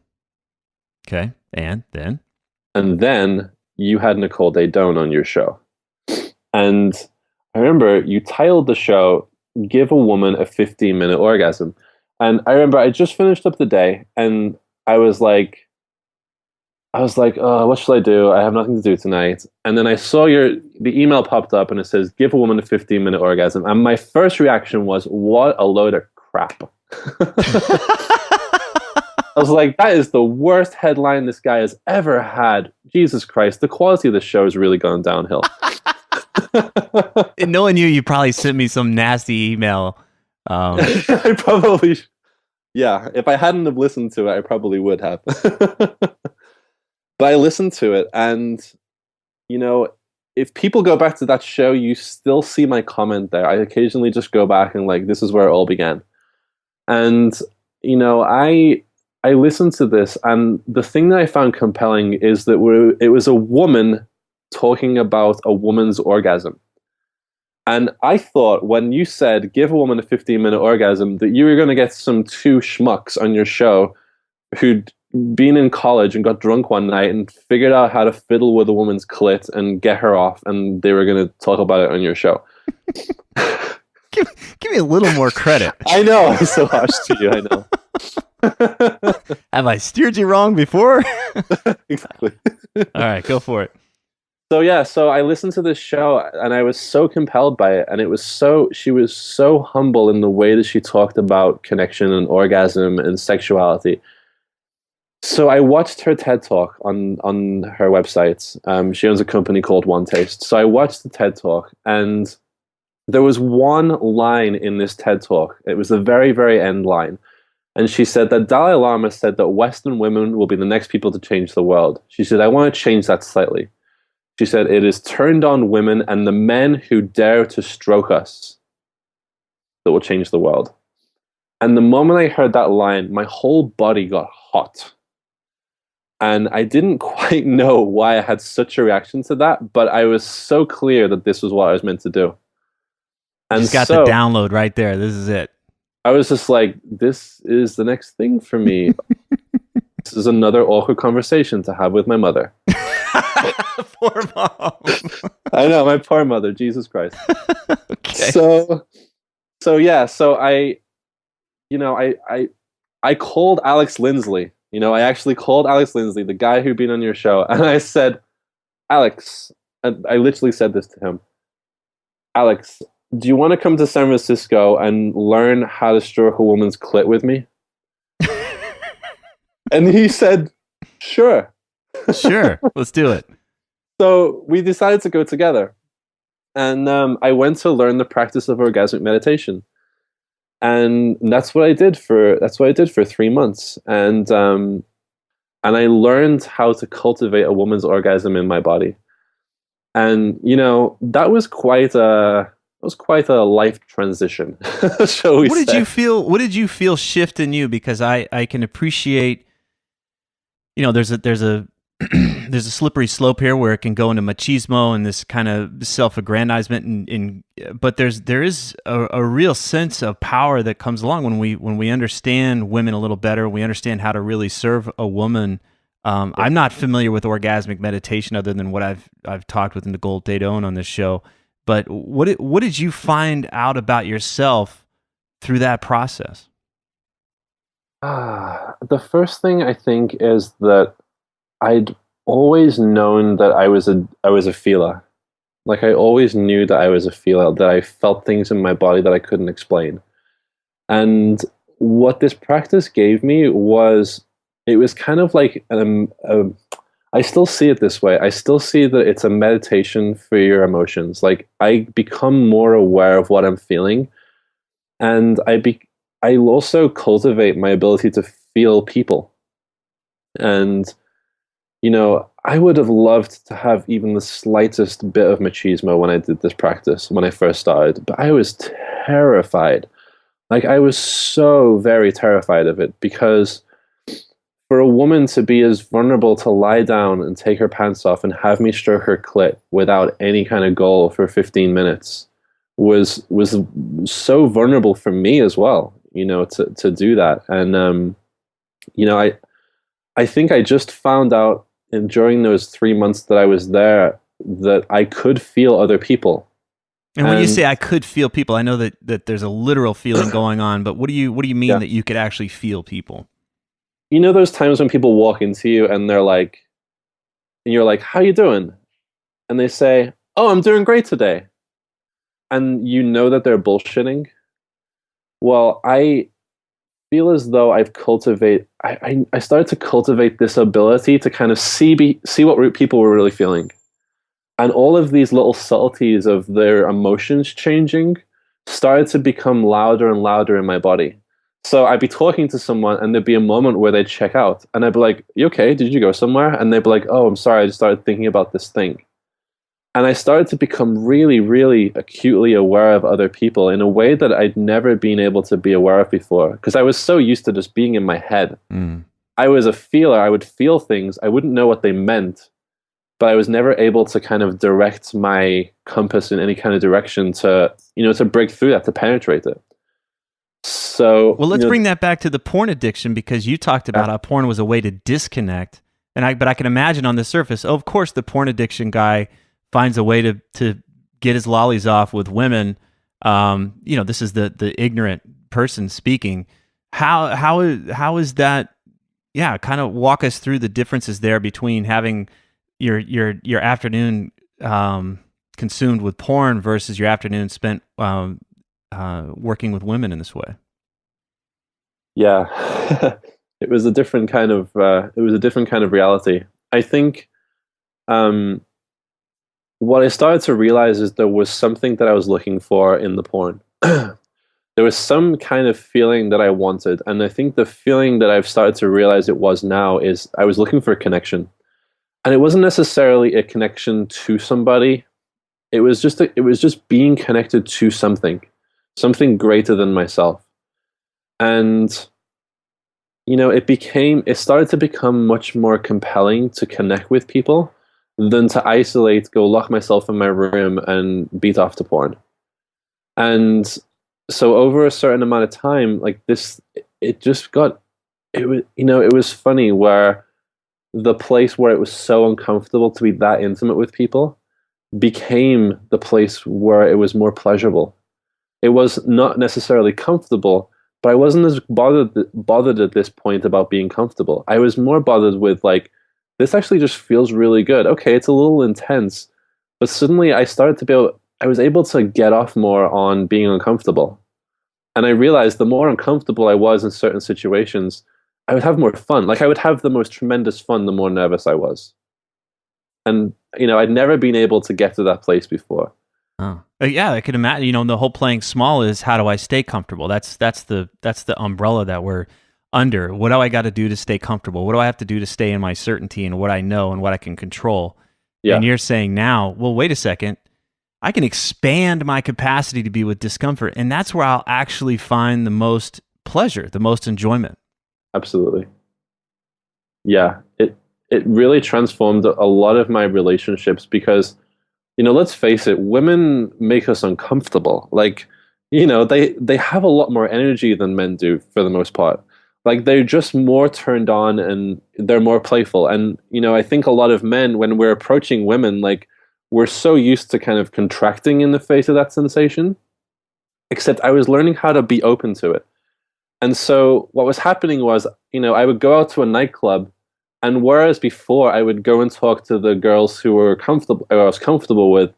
Okay, and then? And then you had Nicole Daedone on your show. And I remember you titled the show, Give a Woman a 15-Minute Orgasm. And I remember I just finished up the day and I was like, oh, what should I do? I have nothing to do tonight. And then I saw the email popped up and it says, give a woman a 15-minute orgasm. And my first reaction was, what a load of crap. I was like, that is the worst headline this guy has ever had. Jesus Christ, the quality of the show has really gone downhill. And knowing you probably sent me some nasty email. I probably, yeah, if I hadn't have listened to it, I probably would have. But I listened to it, and, if people go back to that show, you still see my comment there. I occasionally just go back and this is where it all began. And, I listened to this, and the thing that I found compelling is that it was a woman talking about a woman's orgasm. And I thought when you said, give a woman a 15-minute orgasm, that you were going to get some two schmucks on your show who'd been in college and got drunk one night and figured out how to fiddle with a woman's clit and get her off, and they were going to talk about it on your show. Give me a little more credit. I know, I'm so harsh to you, I know. Have I steered you wrong before? Exactly. All right, go for it. So I listened to this show and I was so compelled by it, and she was so humble in the way that she talked about connection and orgasm and sexuality. So I watched her TED Talk on her website. She owns a company called One Taste. So I watched the TED Talk, and there was one line in this TED Talk. It was the very, very end line. And she said that Dalai Lama said that Western women will be the next people to change the world. She said, I want to change that slightly. She said, it is turned on women and the men who dare to stroke us that will change the world. And the moment I heard that line, my whole body got hot. And I didn't quite know why I had such a reaction to that, but I was so clear that this was what I was meant to do. And you got the download right there. This is it. I was just like, this is the next thing for me. This is another awkward conversation to have with my mother. Poor mom. I know, my poor mother. Jesus Christ. Okay. So I called Alex Lindsley. I actually called Alex Lindsley, the guy who'd been on your show, and I said, Alex, and I literally said this to him, Alex, do you want to come to San Francisco and learn how to stroke a woman's clit with me? And he said, sure. Sure, let's do it. So we decided to go together. And I went to learn the practice of orgasmic meditation. And that's what I did for 3 months. And I learned how to cultivate a woman's orgasm in my body. And that was quite a life transition, shall we say. What did you feel shift in you? Because I can appreciate, there's a there's a slippery slope here where it can go into machismo and this kind of self-aggrandizement, but there is a real sense of power that comes along when we understand women a little better. We understand how to really serve a woman. I'm not familiar with orgasmic meditation other than what I've talked with Nicole Dadone on this show. But what did you find out about yourself through that process? The first thing I think is that I'd always known that I was a feeler. Like I always knew that I was a feeler, that I felt things in my body that I couldn't explain. And what this practice gave me was, it was kind of like, I still see it this way. I still see that it's a meditation for your emotions. Like I become more aware of what I'm feeling, and I also cultivate my ability to feel people. And I would have loved to have even the slightest bit of machismo when I did this practice, when I first started, but I was terrified. Like I was so very terrified of it, because for a woman to be as vulnerable to lie down and take her pants off and have me stroke her clit without any kind of goal for 15 minutes was so vulnerable for me as well, to do that. And, I think I just found out during those 3 months that I was there that I could feel other people. And when you say I could feel people, I know that there's a literal feeling going on, but what do you mean that you could actually feel people? Those times when people walk into you and they're like, and you're like, how you doing? And they say, oh, I'm doing great today. And you know that they're bullshitting. Well, I feel as though I started to cultivate this ability to kind of see what people were really feeling. And all of these little subtleties of their emotions changing started to become louder and louder in my body. So I'd be talking to someone and there'd be a moment where they'd check out and I'd be like, you okay? Did you go somewhere? And they'd be like, oh, I'm sorry. I just started thinking about this thing. And I started to become really, really acutely aware of other people in a way that I'd never been able to be aware of before, because I was so used to just being in my head. I was a feeler. I would feel things. I wouldn't know what they meant, but I was never able to kind of direct my compass in any kind of direction to break through that, to penetrate it. So, well, let's bring that back to the porn addiction, because you talked about how porn was a way to disconnect. But I can imagine on the surface, of course, the porn addiction guy finds a way to get his lollies off with women. This is the ignorant person speaking. How is that? Yeah, kind of walk us through the differences there between having your afternoon consumed with porn versus your afternoon spent working with women in this way. Yeah, it was a different kind of reality. I think what I started to realize is there was something that I was looking for in the porn. There was some kind of feeling that I wanted, and I think the feeling that I've started to realize it was now is I was looking for a connection, and it wasn't necessarily a connection to somebody. It was just being connected to something greater than myself. And it started to become much more compelling to connect with people than to isolate, go lock myself in my room and beat off to porn. And so over a certain amount of time, like this, it was funny where the place where it was so uncomfortable to be that intimate with people became the place where it was more pleasurable. It was not necessarily comfortable, but I wasn't as bothered at this point about being comfortable. I was more bothered with like, this actually just feels really good. Okay, it's a little intense, but suddenly I started to be able, I was able to get off more on being uncomfortable. And I realized the more uncomfortable I was in certain situations, I would have more fun. Like I would have the most tremendous fun the more nervous I was. And I'd never been able to get to that place before. Oh. Yeah, I could imagine. The whole playing small is how do I stay comfortable? That's the umbrella that we're under. What do I got to do to stay comfortable? What do I have to do to stay in my certainty and what I know and what I can control? Yeah. And you're saying now, well, wait a second. I can expand my capacity to be with discomfort, and that's where I'll actually find the most pleasure, the most enjoyment. Absolutely. Yeah, it really transformed a lot of my relationships because, let's face it, women make us uncomfortable. Like, they have a lot more energy than men do for the most part. Like they're just more turned on and they're more playful. And, I think a lot of men, when we're approaching women, like we're so used to kind of contracting in the face of that sensation, except I was learning how to be open to it. And so what was happening was, I would go out to a nightclub, and whereas before I would go and talk to the girls who were comfortable, I was comfortable with,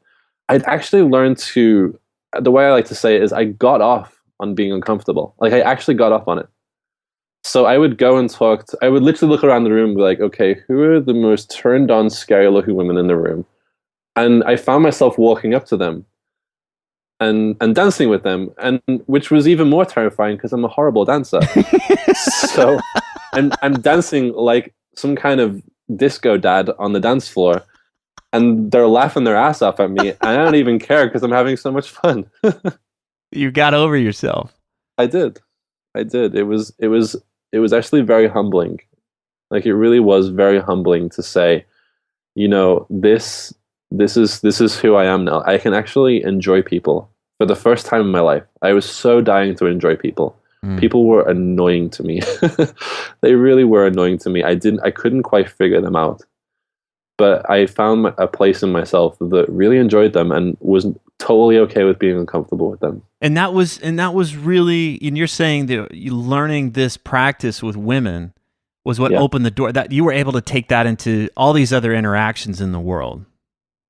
I'd actually learned to, the way I like to say it is I got off on being uncomfortable. Like I actually got off on it. So I would go and I would literally look around the room and be like, okay, who are the most turned on, scary looking women in the room? And I found myself walking up to them and dancing with them, and which was even more terrifying because I'm a horrible dancer. So I'm dancing like some kind of disco dad on the dance floor, and they're laughing their ass off at me, and I don't even care because I'm having so much fun. You got over yourself. I did. It was actually very humbling. Like it really was very humbling to say, this is who I am now. I can actually enjoy people for the first time in my life. I was so dying to enjoy people. People were annoying to me. They really were annoying to me. I couldn't quite figure them out. But I found a place in myself that really enjoyed them and was totally okay with being uncomfortable with them. And that was really, and you're saying that you learning this practice with women was what opened the door, that you were able to take that into all these other interactions in the world.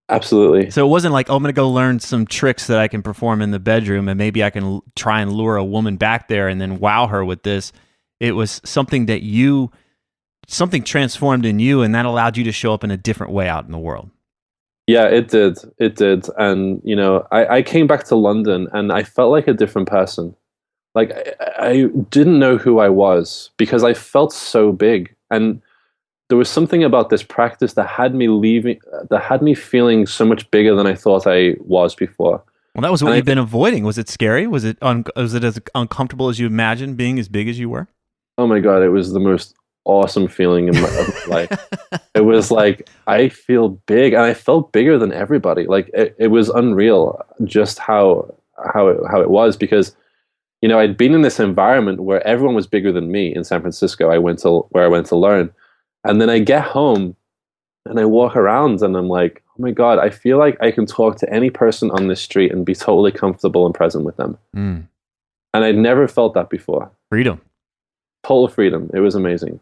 Absolutely. So it wasn't like, oh, I'm going to go learn some tricks that I can perform in the bedroom and maybe I can try and lure a woman back there and then wow her with this. It was something that something transformed in you, and that allowed you to show up in a different way out in the world. Yeah, it did. It did. And, I came back to London and I felt like a different person. Like I didn't know who I was because I felt so big. And there was something about this practice that had me feeling so much bigger than I thought I was before. Well, that was what you've been avoiding. Was it scary? Was it as uncomfortable as you imagined being as big as you were? Oh my God, it was the most awesome feeling in my life. It was like, I feel big, and I felt bigger than everybody. Like it was unreal just how it was, because I'd been in this environment where everyone was bigger than me in San Francisco. Where I went to learn. And then I get home and I walk around and I'm like, oh my God, I feel like I can talk to any person on this street and be totally comfortable and present with them. And I'd never felt that before. Freedom. Total freedom. It was amazing.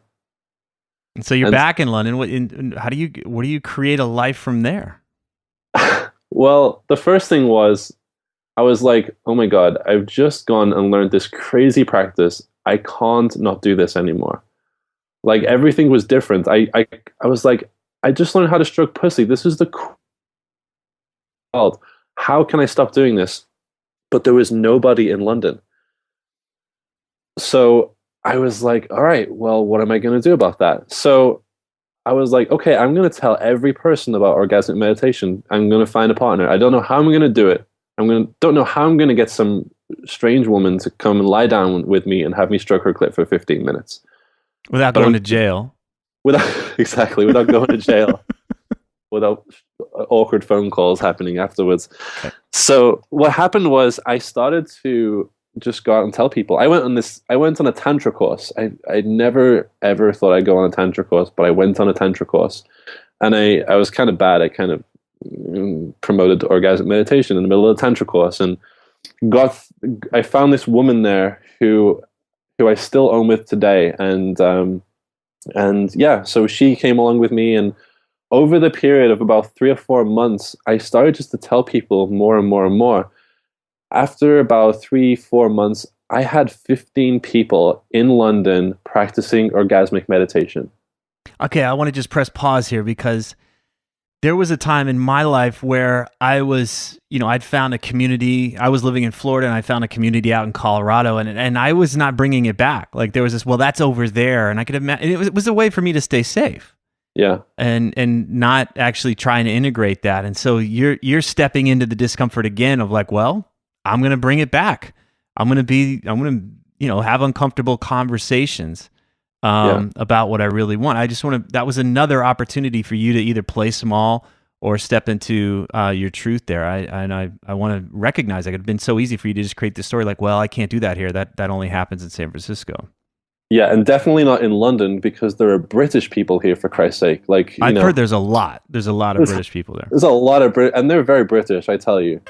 And so you're back in London. What do you create a life from there? Well, the first thing was, I was like, oh my God, I've just gone and learned this crazy practice. I can't not do this anymore. Like everything was different. I was like, I just learned how to stroke pussy. This is the cool world. How can I stop doing this? But there was nobody in London. So I was like, all right, well, what am I going to do about that? So I was like, okay, I'm going to tell every person about orgasmic meditation. I'm going to find a partner. I don't know how I'm going to do it. Don't know how I'm going to get some strange woman to come and lie down with me and have me stroke her clit for 15 minutes. Without going to jail. Without going to jail. Without awkward phone calls happening afterwards. Okay. So what happened was I started to just go out and tell people. I went on a tantra course. I never ever thought I'd go on a tantra course, but I went on a tantra course. And I was kind of bad. I kind of promoted orgasmic meditation in the middle of the tantra course, and I found this woman there who I still own with today, and yeah, so she came along with me, and over the period of about 3 or 4 months, I started just to tell people more and more and more. After about 3, 4 months, I had 15 people in London practicing orgasmic meditation. Okay, I want to just press pause here because there was a time in my life where I was, I'd found a community. I was living in Florida and I found a community out in Colorado, and I was not bringing it back. Like there was this, well, that's over there. And I could imagine it was a way for me to stay safe. Yeah. And not actually trying to integrate that. And so you're stepping into the discomfort again of like, well, I'm going to bring it back. I'm going to have uncomfortable conversations about what I really want. I just want to, that was another opportunity for you to either play small or step into your truth there. I want to recognize it. It'd been so easy for you to just create this story like, well, I can't do that here. That only happens in San Francisco. Yeah, and definitely not in London because there are British people here, for Christ's sake. Like I've heard there's a lot of British people there. There's a lot of and they're very British, I tell you.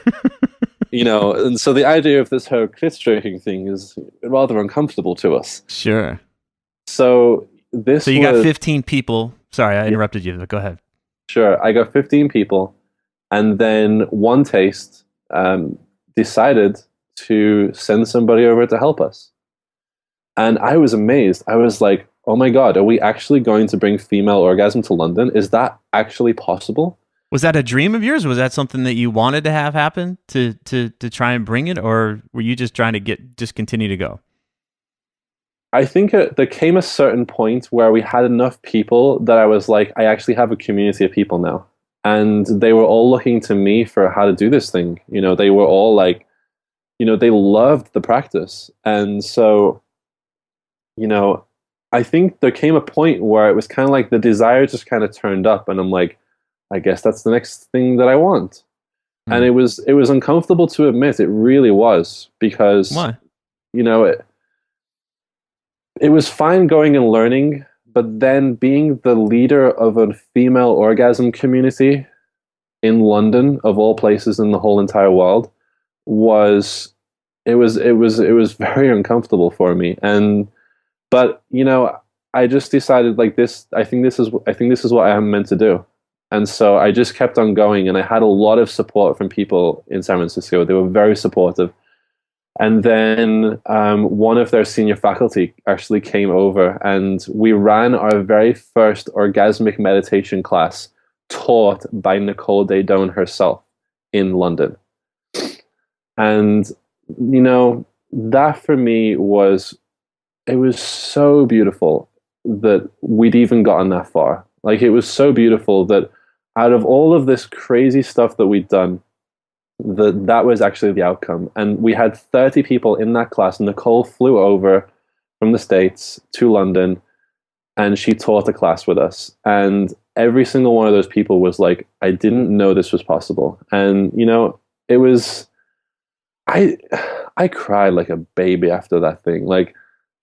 And so the idea of this whole clit stroking thing is rather uncomfortable to us. Sure. So you got 15 people. Sorry, I interrupted you, but go ahead. Sure, I got 15 people, and then One Taste decided to send somebody over to help us. And I was amazed. I was like, oh my God, are we actually going to bring female orgasm to London? Is that actually possible? Was that a dream of yours? Was that something that you wanted to have happen to try and bring it? Or were you just trying to just continue to go? I think there came a certain point where we had enough people that I was like, I actually have a community of people now. And they were all looking to me for how to do this thing. They were all like, they loved the practice. And so, I think there came a point where it was kind of like the desire just kind of turned up, and I'm like, I guess that's the next thing that I want. And it was uncomfortable to admit. It really was, because why? It was fine going and learning, but then being the leader of a female orgasm community in London, of all places in the whole entire world, was very uncomfortable for me. But I just decided like this. I think this is what I am meant to do, and so I just kept on going. And I had a lot of support from people in San Francisco. They were very supportive. And then one of their senior faculty actually came over, and we ran our very first orgasmic meditation class, taught by Nicole Daydone herself in London. And that for me was so beautiful that we'd even gotten that far. Like, it was so beautiful that out of all of this crazy stuff that we'd done, that was actually the outcome. And we had 30 people in that class. Nicole flew over from the States to London, and she taught a class with us. And every single one of those people was like, I didn't know this was possible. And, it was, I cried like a baby after that thing. Like,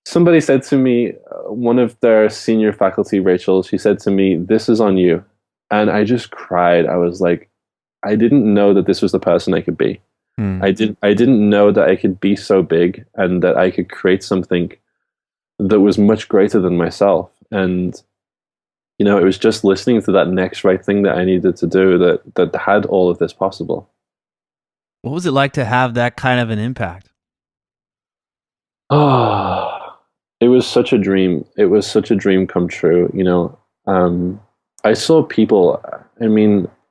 somebody said to me, one of their senior faculty, Rachel, she said to me, "This is on you." And I just cried. I was like, I didn't know that this was the person I could be. I didn't know that I could be so big and that I could create something that was much greater than myself. And, it was just listening to that next right thing that I needed to do that had all of this possible. What was it like to have that kind of an impact? Oh, it was such a dream. It was such a dream come true. I saw people,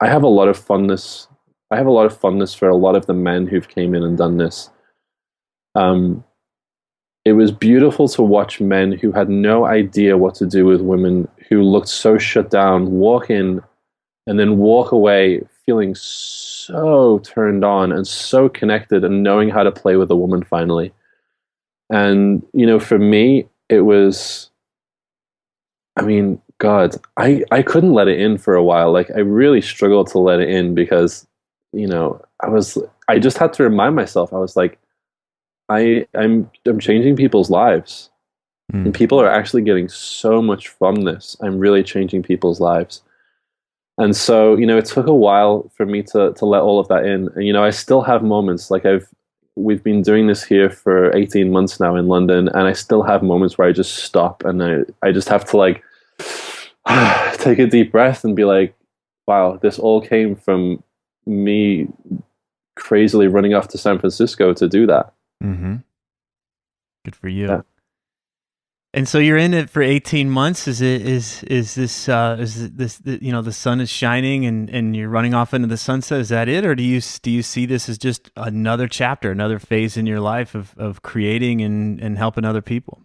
I have a lot of fondness. I have a lot of fondness for a lot of the men who've came in and done this. It was beautiful to watch men who had no idea what to do with women, who looked so shut down, walk in and then walk away feeling so turned on and so connected and knowing how to play with a woman finally. And, for me, it was, God, I couldn't let it in for a while. Like, I really struggled to let it in because, I just had to remind myself, I was like, I'm changing people's lives. And people are actually getting so much from this. I'm really changing people's lives. And so, it took a while for me to let all of that in. And, I still have moments like we've been doing this here for 18 months now in London, and I still have moments where I just stop and I just have to like, take a deep breath and be like, wow, this all came from me crazily running off to San Francisco to do that. Mm-hmm. Good for you. Yeah. And so you're in it for 18 months. Is this, you know, the sun is shining and you're running off into the sunset? Is that it? Or do you see this as just another chapter, another phase in your life of creating and helping other people?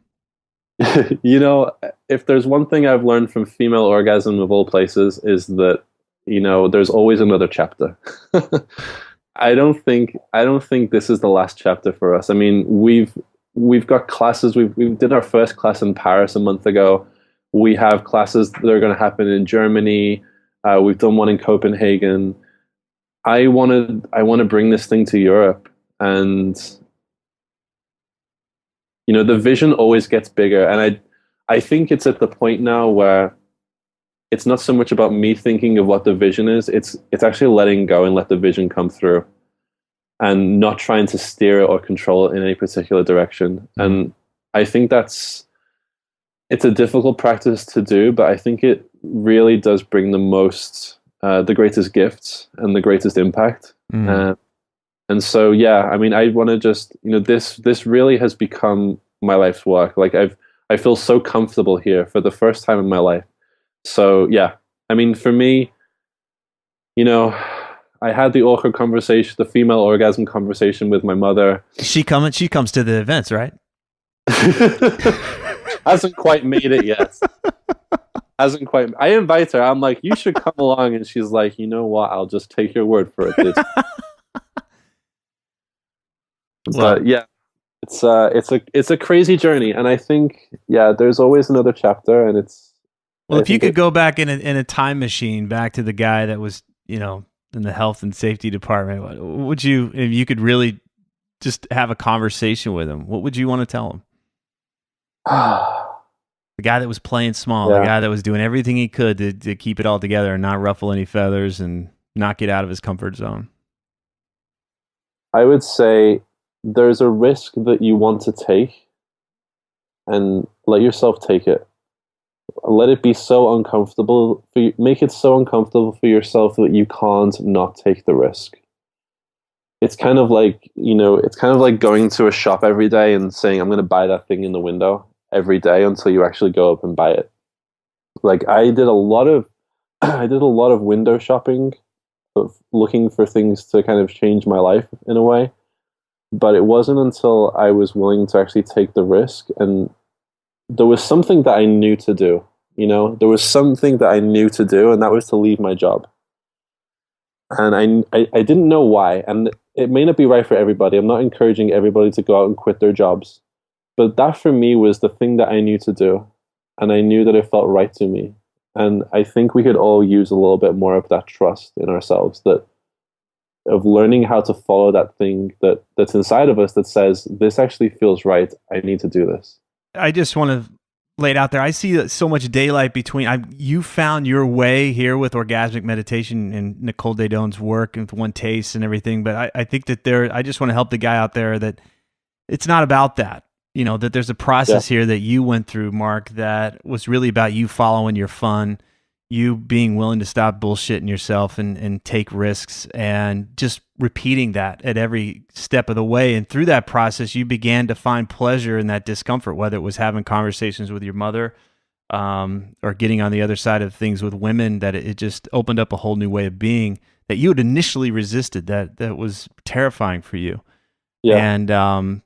You know, if there's one thing I've learned from female orgasm of all places is that, you know, there's always another chapter. I don't think this is the last chapter for us. I mean, we've got classes. We did our first class in Paris a month ago. We have classes that are going to happen in Germany. We've done one in Copenhagen. I want to bring this thing to Europe, and you know, the vision always gets bigger. And I think it's at the point now where it's not so much about me thinking of what the vision is. It's actually letting go and let the vision come through, and not trying to steer it or control it in any particular direction. And I think it's a difficult practice to do, but I think it really does bring the greatest gifts and the greatest impact. And so, yeah, I mean, I want to just, you know, this really has become my life's work. Like I feel so comfortable here for the first time in my life. So yeah, I mean, for me, you know, I had the awkward conversation, the female orgasm conversation with my mother. She comes to the events, right? Hasn't quite made it yet. I invite her. I'm like, you should come along, and she's like, you know what? I'll just take your word for it. But yeah, it's a crazy journey, and I think there's always another chapter, and it's. Well, if you could go back in a time machine back to the guy that was, you know, in the health and safety department, would you, if you could really just have a conversation with him, what would you want to tell him? The guy that was playing small, the guy that was doing everything he could to keep it all together and not ruffle any feathers and not get out of his comfort zone. I would say there's a risk that you want to take, and let yourself take it. Let it be so uncomfortable for you, make it so uncomfortable for yourself that you can't not take the risk. It's kind of like, you know, it's kind of like going to a shop every day and saying, I'm going to buy that thing in the window every day until you actually go up and buy it. Like I did a lot of window shopping, of looking for things to kind of change my life in a way. But it wasn't until I was willing to actually take the risk, and there was something that I knew to do, you know, there was something that I knew to do, and that was to leave my job. And I didn't know why, and it may not be right for everybody. I'm not encouraging everybody to go out and quit their jobs, but that for me was the thing that I knew to do, and I knew that it felt right to me. And I think we could all use a little bit more of that trust in ourselves, that of learning how to follow that thing that's inside of us that says, this actually feels right. I need to do this. I just want to lay it out there. I see so much daylight between. You found your way here with orgasmic meditation and Nicole Daedon's work and One Taste and everything. But I think that I just want to help the guy out there that it's not about that. You know, that there's a process here that you went through, Mark, that was really about you following your fun, you being willing to stop bullshitting yourself and take risks, and just repeating that at every step of the way. And through that process, you began to find pleasure in that discomfort, whether it was having conversations with your mother or getting on the other side of things with women, that it just opened up a whole new way of being that you had initially resisted, that was terrifying for you. Yeah. And,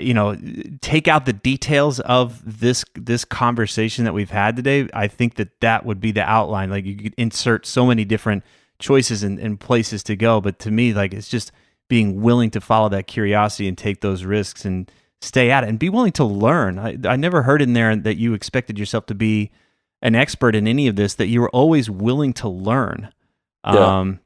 you know, take out the details of this conversation that we've had today. I think that would be the outline. Like, you could insert so many different choices and places to go, but to me, like, it's just being willing to follow that curiosity and take those risks and stay at it and be willing to learn. I never heard in there that you expected yourself to be an expert in any of this, that you were always willing to learn. Because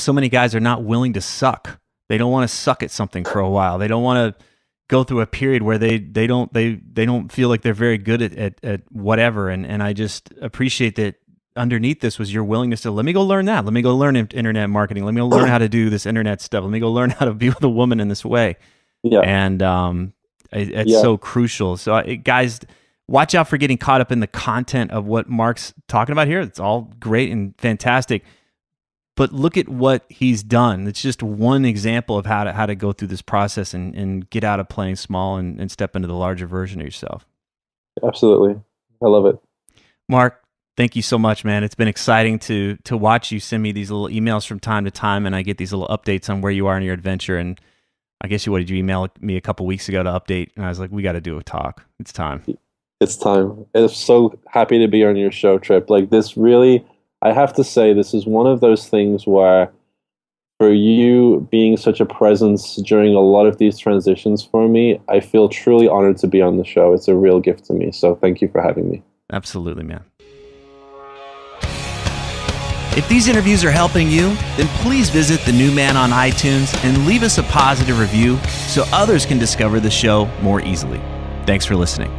so many guys are not willing to suck. They don't want to suck at something for a while. They don't want to go through a period where they don't feel like they're very good at whatever. And I just appreciate that underneath this was your willingness to, let me go learn that. Let me go learn internet marketing. Let me go learn how to do this internet stuff. Let me go learn how to be with a woman in this way. Yeah. And it's so crucial. So guys, watch out for getting caught up in the content of what Marc's talking about here. It's all great and fantastic. But look at what he's done. It's just one example of how to go through this process and get out of playing small and step into the larger version of yourself. Absolutely. I love it. Marc, thank you so much, man. It's been exciting to watch you send me these little emails from time to time, and I get these little updates on where you are in your adventure. And I guess you email me a couple weeks ago to update, and I was like, we got to do a talk. It's time. It's time. I'm so happy to be on your show, Tripp. Like, this really, I have to say, this is one of those things where, for you being such a presence during a lot of these transitions for me, I feel truly honored to be on the show. It's a real gift to me. So thank you for having me. Absolutely, man. If these interviews are helping you, then please visit The New Man on iTunes and leave us a positive review so others can discover the show more easily. Thanks for listening.